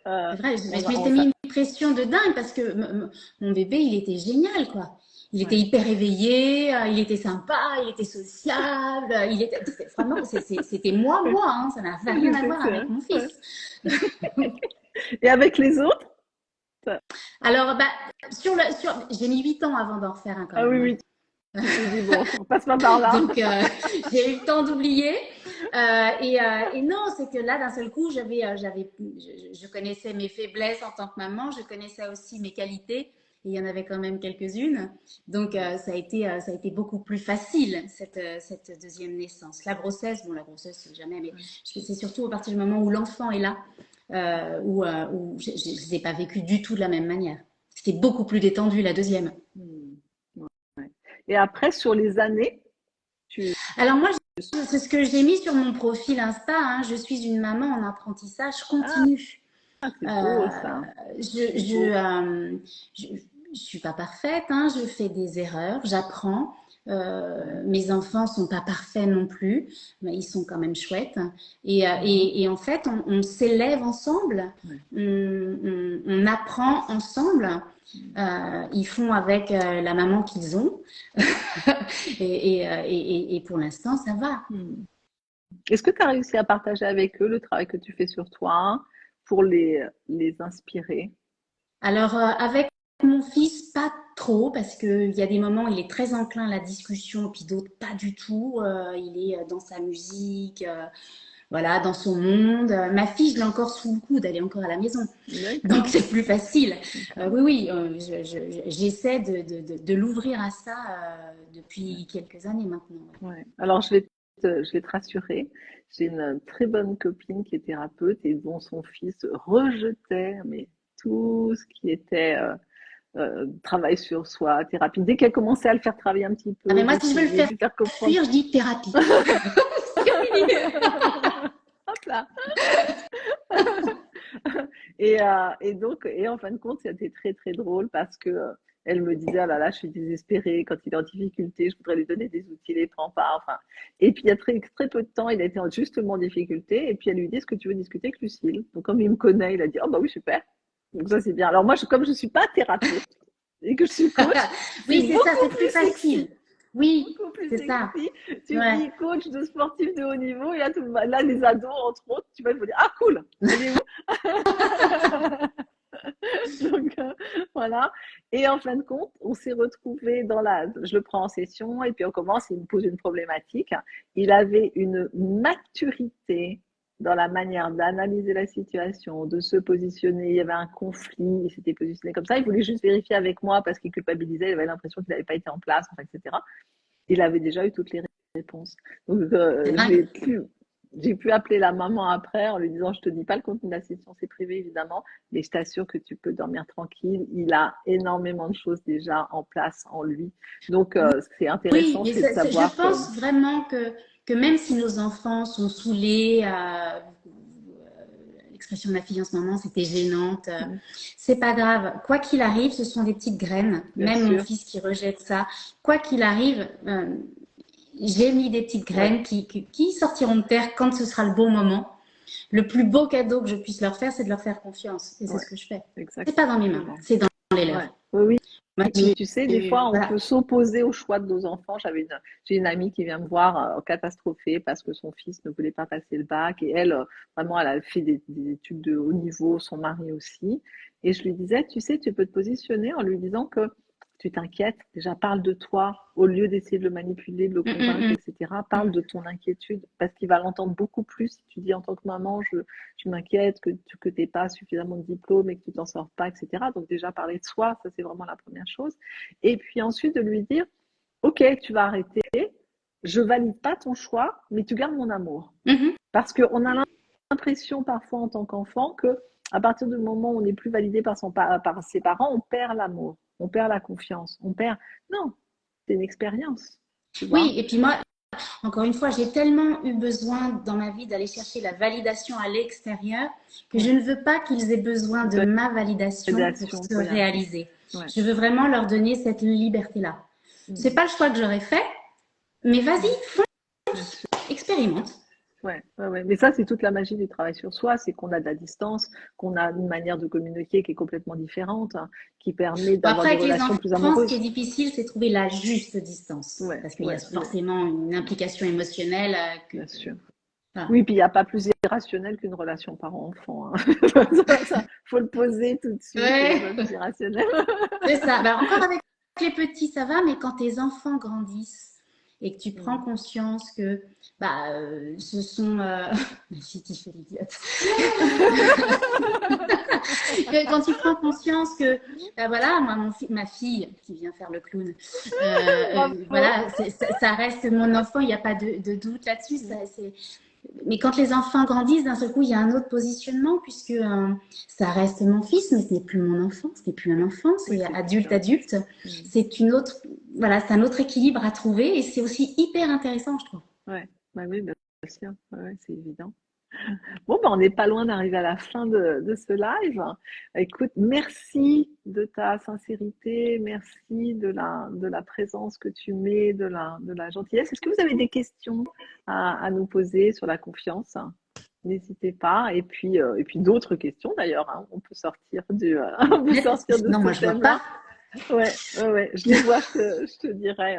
C'est vrai. Je m'étais mis une pression de dingue parce que mon bébé, il était génial, quoi. Il était hyper éveillé, il était sympa, il était sociable, vraiment, c'était moi, hein, ça n'a rien à voir avec mon fils. Et avec les autres? Alors, j'ai mis 8 ans avant d'en refaire un quand même. Ah oui, oui. Bon, on passe pas par là. Donc, j'ai eu le temps d'oublier. Et non, c'est que là, d'un seul coup, je connaissais mes faiblesses en tant que maman, je connaissais aussi mes qualités. Et il y en avait quand même quelques-unes. Donc, ça a été beaucoup plus facile, cette deuxième naissance. La grossesse, jamais, mais c'est surtout à partir du moment où l'enfant est là, où je ne les ai pas vécues du tout de la même manière. C'était beaucoup plus détendu, la deuxième. Ouais. Et après, sur les années, Alors moi, c'est ce que j'ai mis sur mon profil Insta, hein, je suis une maman en apprentissage continu. C'est beau, ça. Je suis pas parfaite, hein, je fais des erreurs, j'apprends. Mes enfants sont pas parfaits non plus, mais ils sont quand même chouettes. Et en fait, on s'élève ensemble, on apprend ensemble. Ils font avec la maman qu'ils ont. et pour l'instant, ça va. Est-ce que tu as réussi à partager avec eux le travail que tu fais sur toi pour les inspirer? Alors, avec mon fils, pas trop, parce qu'il y a des moments où il est très enclin à la discussion, puis d'autres pas du tout. Il est dans sa musique, voilà, dans son monde. Ma fille, je l'ai encore sous le coude, elle est encore à la maison. Donc, c'est plus facile. Oui, j'essaie de l'ouvrir à ça depuis quelques années maintenant. Ouais. Alors, je vais te rassurer. J'ai une très bonne copine qui est thérapeute et dont son fils rejetait mais tout ce qui était travail sur soi, thérapie. Dès qu'elle commençait à le faire travailler un petit Ah, peu, mais moi, si je veux le d'essayer de faire lui faire comprendre. fuir, je dis thérapie. Hop là. Et donc, et en fin de compte, c'était très très drôle parce que elle me disait, ah là là, je suis désespérée, quand il est en difficulté, je voudrais lui donner des outils, il les prend pas, enfin. Et puis il y a très, très peu de temps, il a été justement en difficulté, et puis elle lui dit, est-ce que tu veux discuter avec Lucille? Donc comme il me connaît, il a dit, oh bah oui, super. Donc ça c'est bien. Alors moi, comme je suis pas thérapeute et que je suis coach, Oui, c'est ça, c'est beaucoup plus facile. sexy. Oui, Beaucoup plus c'est ça. sexy. Tu Ouais. dis coach de sportifs de haut niveau, et là, les ados, entre autres, tu vas te dire, ah cool, elle est où? Donc, voilà. Et en fin de compte, on s'est retrouvés je le prends en session, et puis on commence, il me pose une problématique. Il avait une maturité dans la manière d'analyser la situation, de se positionner. Il y avait un conflit, il s'était positionné comme ça. Il voulait juste vérifier avec moi parce qu'il culpabilisait, il avait l'impression qu'il n'avait pas été en place, enfin, etc. Il avait déjà eu toutes les réponses. Donc, j'ai pu appeler la maman après en lui disant, je te dis pas le contenu de la session, c'est privé évidemment, mais je t'assure que tu peux dormir tranquille. Il a énormément de choses déjà en place en lui. Donc, c'est Oui, intéressant, mais c'est de savoir je pense vraiment que même si nos enfants sont saoulés, l'expression de ma fille en ce moment, c'était gênante, c'est pas grave. Quoi qu'il arrive, ce sont des petites graines. Bien Même mon sûr. fils qui rejette ça, quoi qu'il arrive, j'ai mis des petites graines qui sortiront de terre quand ce sera le bon moment. Le plus beau cadeau que je puisse leur faire, c'est de leur faire confiance. Et c'est ce que je fais. C'est pas dans mes mains, c'est dans les leurs. Oui, oui. Ouais, Mais tu sais, des fois, on voilà. peut s'opposer au choix de nos enfants. J'ai une amie qui vient me voir catastrophée parce que son fils ne voulait pas passer le bac et elle, vraiment, elle a fait des études de haut niveau, son mari aussi. Et je lui disais, tu sais, tu peux te positionner en lui disant que tu t'inquiètes, déjà parle de toi au lieu d'essayer de le manipuler, de le convaincre, etc. Parle de ton inquiétude parce qu'il va l'entendre beaucoup plus si tu dis en tant que maman, je m'inquiète que tu n'aies pas suffisamment de diplômes et que tu t'en sors pas, etc. Donc déjà parler de soi, ça c'est vraiment la première chose. Et puis ensuite de lui dire, ok, tu vas arrêter, je valide pas ton choix, mais tu gardes mon amour. Parce qu'on a l'impression parfois en tant qu'enfant que à partir du moment où on n'est plus validé par ses parents, on perd l'amour, on perd la confiance, on perd. Non, c'est une expérience. Oui, et puis moi, encore une fois, j'ai tellement eu besoin dans ma vie d'aller chercher la validation à l'extérieur que je ne veux pas qu'ils aient besoin de ma validation pour se réaliser. Je veux vraiment leur donner cette liberté-là. C'est pas le choix que j'aurais fait, mais vas-y, fonce, expérimente. Ouais. Mais ça, c'est toute la magie du travail sur soi, c'est qu'on a de la distance, qu'on a une manière de communiquer qui est complètement différente, qui permet d'avoir des relations plus amoureuses. Ce qui est difficile, c'est trouver la juste distance, parce qu'il y a forcément une implication émotionnelle. Bien sûr. Voilà. Oui, puis il n'y a pas plus irrationnel qu'une relation parent-enfant. Faut le poser tout de suite. C'est irrationnel. C'est ça. Encore avec les petits, ça va, mais quand tes enfants grandissent et que tu prends conscience que ce sont... J'ai dit, je fais l'idiote. Quand tu prends conscience que, voilà, moi, ma fille qui vient faire le clown, voilà, ça reste mon enfant, il n'y a pas de doute là-dessus. Mais quand les enfants grandissent, d'un seul coup, il y a un autre positionnement puisque ça reste mon fils, mais ce n'est plus mon enfant, ce n'est plus un enfant, c'est adulte. C'est c'est un autre équilibre à trouver et c'est aussi hyper intéressant, je trouve. Ouais, oui, bien sûr, c'est évident. Bon, on n'est pas loin d'arriver à la fin de ce live. Écoute, merci de ta sincérité, merci de la présence que tu mets, de la gentillesse. Est-ce que vous avez des questions à nous poser sur la confiance? N'hésitez pas. Et puis d'autres questions d'ailleurs. Hein. On peut sortir de non, moi je vois pas. Ouais. Je les vois, je te dirai.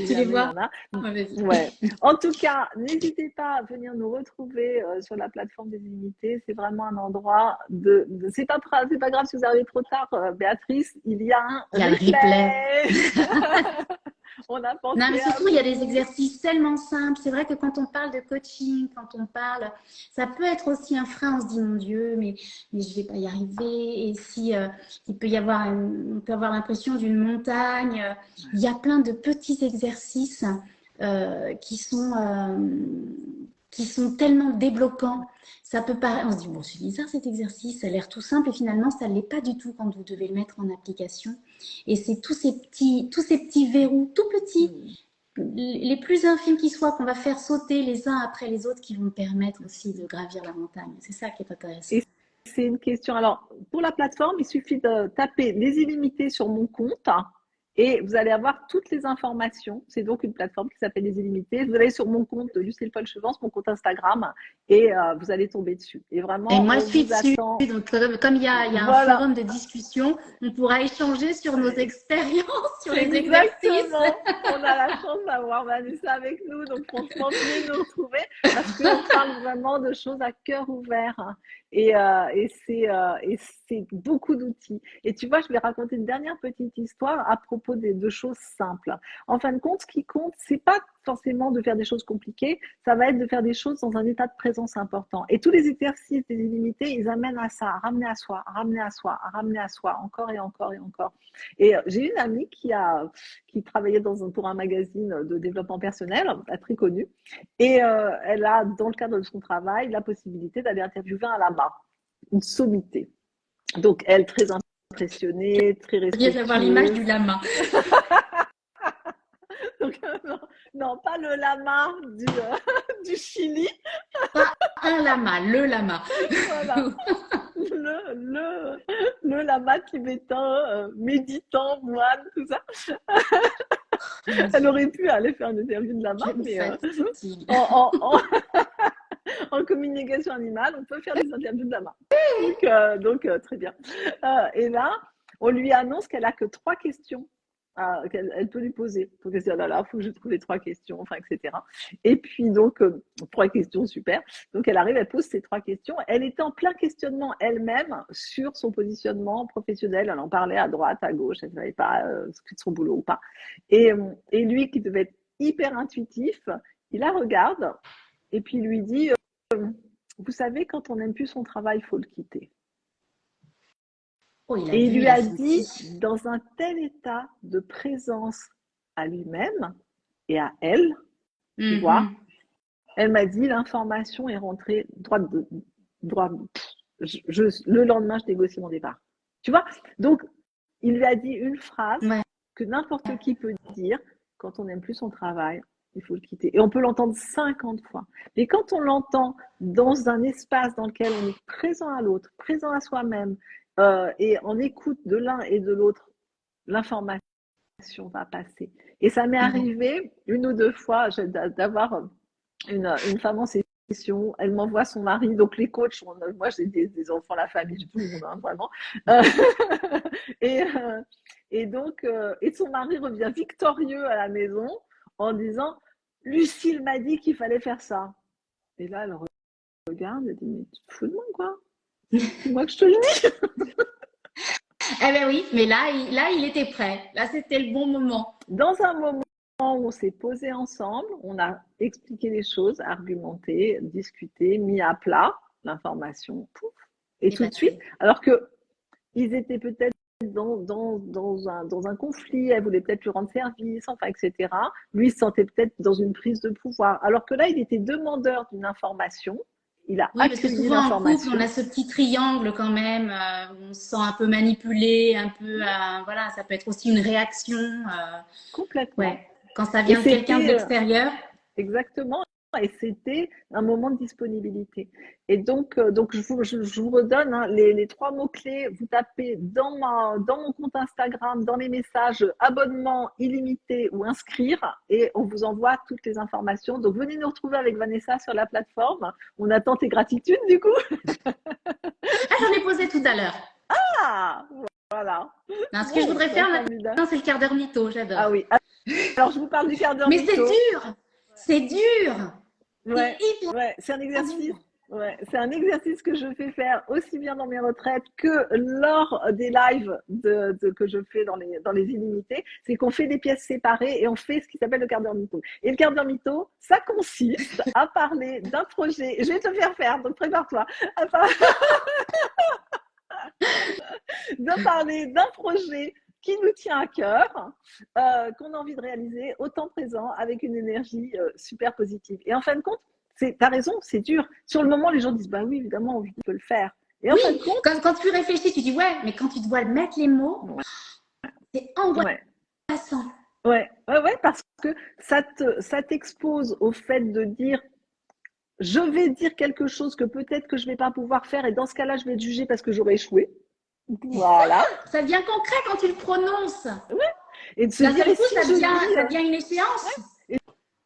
Tu les vois? Ouais. En tout cas, n'hésitez pas à venir nous retrouver sur la plateforme des Illimités. C'est vraiment un endroit c'est pas grave si vous arrivez trop tard, Béatrice. Il y a un replay. On a pensé. Non, mais surtout, il y a des exercices tellement simples. C'est vrai que quand on parle de coaching, ça peut être aussi un frein. On se dit, mon Dieu, mais je vais pas y arriver. Et si on peut avoir l'impression d'une montagne. Il y a plein de petits exercices qui sont qui sont tellement débloquants. Ça peut paraître, on se dit, bon, c'est bizarre cet exercice, ça a l'air tout simple, et finalement, ça ne l'est pas du tout quand vous devez le mettre en application. Et c'est tous ces petits verrous, tout petits, les plus infimes qui soient, qu'on va faire sauter les uns après les autres, qui vont permettre aussi de gravir la montagne. C'est ça qui est intéressant. Et c'est une question. Alors, pour la plateforme, il suffit de taper les illimités sur mon compte et vous allez avoir toutes les informations. C'est donc une plateforme qui s'appelle Les Illimités. Vous allez sur mon compte de Lucille Paul Chevance, mon compte Instagram, et vous allez tomber dessus. Et vraiment, et moi, je suis vous dessus. attend. Donc, comme il y a Voilà. un forum de discussion, on pourra échanger sur nos expériences, sur les Exactement. exercices. On a la chance d'avoir Vanessa avec nous. Donc, franchement, venez nous retrouver parce qu'on parle vraiment de choses à cœur ouvert. Et c'est beaucoup d'outils. Et tu vois, je vais raconter une dernière petite histoire à propos de choses simples. En fin de compte, ce qui compte, c'est pas forcément de faire des choses compliquées, ça va être de faire des choses dans un état de présence important. Et tous les exercices des illimités, ils amènent à ça, à ramener à soi, à ramener à soi, à ramener à soi, encore et encore et encore. Et j'ai une amie qui travaillait pour un magazine de développement personnel, très connu, et elle a, dans le cadre de son travail, la possibilité d'aller interviewer un lama, une sommité. Donc, elle, très impressionnée, très Je viens respectueuse. d'avoir l'image du lama. Donc, non, pas le lama du Chili. Pas un lama, le lama. Voilà. Le lama tibétain, méditant, moine, tout ça. Elle aurait pu aller faire une interview de lama, mais en communication animale, on peut faire des interviews de lama. Donc très bien. Et là, on lui annonce qu'elle a que 3 questions qu'elle peut lui poser. Donc elle se dit, oh là là, il faut que je trouve les 3 questions, enfin, etc. Et puis donc, 3 questions, super. Donc elle arrive, elle pose ces 3 questions. Elle était en plein questionnement elle-même sur son positionnement professionnel. Elle en parlait à droite, à gauche, elle ne savait pas ce que de son boulot ou pas. Et lui, qui devait être hyper intuitif, il la regarde et puis il lui dit, vous savez, quand on n'aime plus son travail, il faut le quitter. Oh, et il lui a dit, dans un tel état de présence à lui-même et à elle, tu vois, elle m'a dit, l'information est rentrée le lendemain, je négocie mon départ. Tu vois, donc, il lui a dit une phrase que n'importe qui peut dire, quand on n'aime plus son travail, il faut le quitter. Et on peut l'entendre 50 fois. Mais quand on l'entend dans un espace dans lequel on est présent à l'autre, présent à soi-même, et en écoute de l'un et de l'autre, l'information va passer. Et ça m'est arrivé 1 ou 2 fois d'avoir une femme en session, elle m'envoie son mari, donc les coachs, moi j'ai des enfants, la famille, j'ai tout le monde, hein, vraiment. Et donc, son mari revient victorieux à la maison en disant, Lucille m'a dit qu'il fallait faire ça. Et là, elle regarde, elle dit, mais tu te fous de moi, quoi? C'est moi que je te le dis. Eh bien oui, mais là, il était prêt. Là, c'était le bon moment. Dans un moment où on s'est posé ensemble, on a expliqué les choses, argumenté, discuté, mis à plat l'information, pouf, et tout de suite, alors qu'ils étaient peut-être dans un conflit, elle voulait peut-être lui rendre service, enfin, etc. Lui, il se sentait peut-être dans une prise de pouvoir, alors que là, il était demandeur d'une information. Il a accueilli l'information. En couple, on a ce petit triangle quand même, on se sent un peu manipulé, un peu, voilà, ça peut être aussi une réaction. Complètement. Ouais, quand ça vient de quelqu'un de l'extérieur. Exactement. Et c'était un moment de disponibilité. Et donc je vous redonne hein, les 3 mots-clés. Vous tapez dans mon compte Instagram, dans les messages, abonnement illimité ou inscrire, et on vous envoie toutes les informations. Donc, venez nous retrouver avec Vanessa sur la plateforme. On attend tes gratitudes, du coup. J'en ai posé tout à l'heure. Ah, voilà. Non, ce que je voudrais faire maintenant, c'est le quart d'heure mytho. J'adore. Ah oui. Alors, je vous parle du quart d'heure mytho. Mais c'est dur. C'est dur. Ouais, c'est un exercice. Ouais, c'est un exercice que je fais faire aussi bien dans mes retraites que lors des lives que je fais dans les illimités. C'est qu'on fait des pièces séparées et on fait ce qui s'appelle le quart d'heure mytho. Et le quart d'heure mytho, ça consiste à parler d'un projet. Je vais te le faire, donc prépare-toi. De parler d'un projet qui nous tient à cœur, qu'on a envie de réaliser au temps présent avec une énergie super positive. Et en fin de compte, t'as raison, c'est dur. Sur le moment, les gens disent, bah oui, évidemment, on peut le faire. Et en Oui, fin de compte, quand tu réfléchis, tu dis ouais, mais quand tu dois mettre les mots, ouais, c'est ouais, angoissant. ouais, parce que ça t'expose au fait de dire, je vais dire quelque chose que peut-être que je vais pas pouvoir faire, et dans ce cas-là, je vais être jugée parce que j'aurais échoué. Voilà. Ça devient concret quand tu le prononces. Et de se D'un dire, seul et coup, si ça je dis, devient une échéance.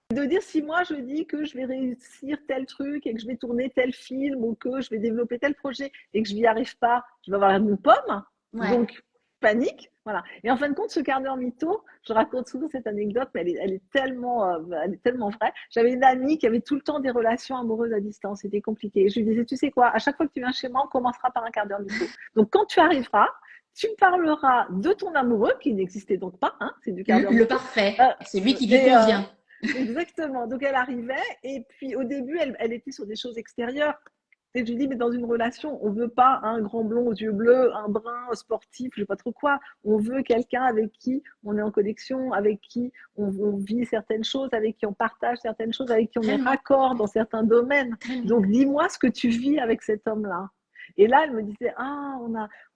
de dire si moi je dis que je vais réussir tel truc et que je vais tourner tel film ou que je vais développer tel projet et que je n'y arrive pas, je vais avoir une pomme. Ouais. Donc, panique. Voilà. Et en fin de compte, ce quart d'heure mytho, je raconte souvent cette anecdote, mais elle est tellement vraie. J'avais une amie qui avait tout le temps des relations amoureuses à distance. C'était compliqué. Et je lui disais, tu sais quoi, à chaque fois que tu viens chez moi, on commencera par un quart d'heure mytho. Donc, quand tu arriveras, tu parleras de ton amoureux, qui n'existait donc pas, hein, c'est du quart d'heure Le mytho. parfait, Euh, celui qui lui et, convient. Exactement. Donc elle arrivait et puis au début, elle était sur des choses extérieures. Et je lui dis, mais dans une relation, on veut pas un grand blond aux yeux bleus, un brun sportif, je sais pas trop quoi. On veut quelqu'un avec qui on est en connexion, avec qui on vit certaines choses, avec qui on partage certaines choses, avec qui on est Tellement, raccord dans certains domaines. tellement. Donc dis-moi ce que tu vis avec cet homme-là. Et là, elle me disait, ah,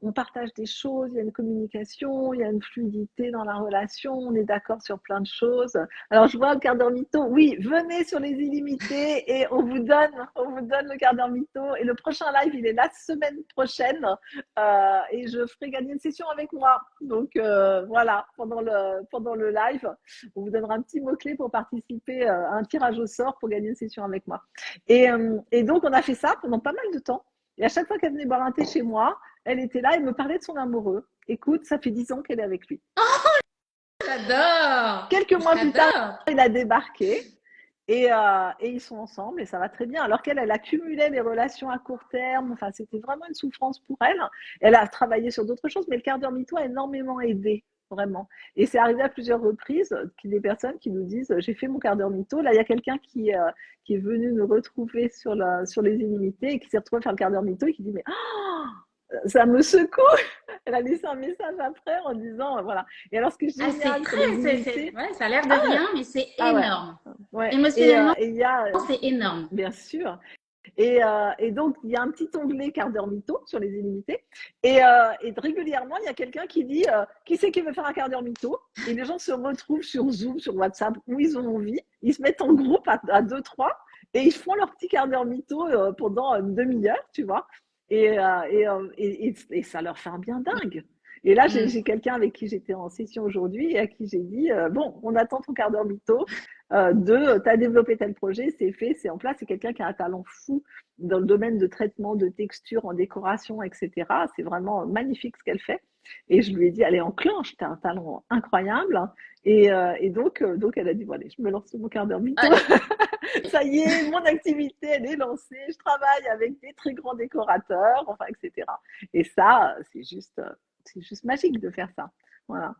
on partage des choses, il y a une communication, il y a une fluidité dans la relation, on est d'accord sur plein de choses. Alors, je vois le quart d'heure mytho. Oui, venez sur les illimités et on vous donne le quart d'heure mytho. Et le prochain live, il est la semaine prochaine. Et je ferai gagner une session avec moi. Donc, voilà, pendant le live, on vous donnera un petit mot-clé pour participer à un tirage au sort pour gagner une session avec moi. Et donc, on a fait ça pendant pas mal de temps. Et à chaque fois qu'elle venait boire un thé chez moi, elle était là et me parlait de son amoureux. Écoute, ça fait 10 ans qu'elle est avec lui. J'adore. Quelques mois plus tard, J'adore. il a débarqué et ils sont ensemble et ça va très bien. Alors qu'elle, elle accumulait les relations à court terme. Enfin, c'était vraiment une souffrance pour elle. Elle a travaillé sur d'autres choses, mais le quart d'heure mytho a énormément aidé, vraiment. Et c'est arrivé à plusieurs reprises des personnes qui nous disent, j'ai fait mon quart d'heure mytho. Là, il y a quelqu'un qui est venu nous retrouver sur les illimités et qui s'est retrouvé à faire le quart d'heure mytho et qui dit, mais ça me secoue. Elle a laissé un message après en disant, voilà. Et alors, ce que je Ah, génial c'est sur les très, illimités, ouais, ça a l'air de rien, mais c'est ouais, énorme. ouais. Émotionnellement, Et il y a, c'est énorme. bien sûr. Et donc, il y a un petit onglet quart d'heure mytho sur les illimités. Et régulièrement, il y a quelqu'un qui dit qui c'est qui veut faire un quart d'heure mytho. Et les gens se retrouvent sur Zoom, sur WhatsApp, où ils ont envie. Ils se mettent en groupe à 2-3 et ils font leur petit quart d'heure mytho pendant une demi-heure, tu vois. Et ça leur fait un bien dingue. Et là, j'ai quelqu'un avec qui j'étais en session aujourd'hui et à qui j'ai dit bon, on attend ton quart d'heure mytho. Tu as développé tel projet, c'est fait, c'est en place. C'est quelqu'un qui a un talent fou dans le domaine de traitement de texture en décoration, etc. C'est vraiment magnifique ce qu'elle fait. Et je lui ai dit, allez, enclenche, tu as un talent incroyable. Et donc, elle a dit, bon, allez, je me lance sur mon quart d'heure mytho. Ça y est, mon activité, elle est lancée. Je travaille avec des très grands décorateurs, enfin, etc. Et ça, c'est juste magique de faire ça. Voilà.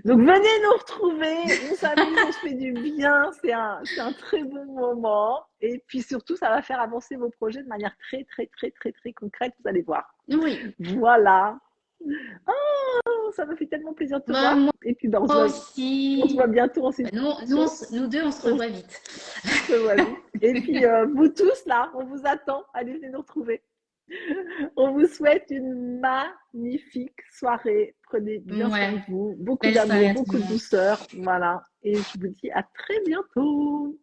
Donc, venez nous retrouver. On s'amuse, on se fait du bien. C'est un très bon moment. Et puis, surtout, ça va faire avancer vos projets de manière très, très, très, très, très concrète. Vous allez voir. Oui. Voilà. Oh, ça me fait tellement plaisir de te voir. Moi Et puis, on aussi. se voit bientôt. Nous deux, on se revoit vite. Et puis, vous tous, là, on vous attend. Allez, venez nous retrouver. On vous souhaite une magnifique soirée. Prenez bien soin de vous. Beaucoup d'amour, beaucoup de douceur. Voilà. Et je vous dis à très bientôt.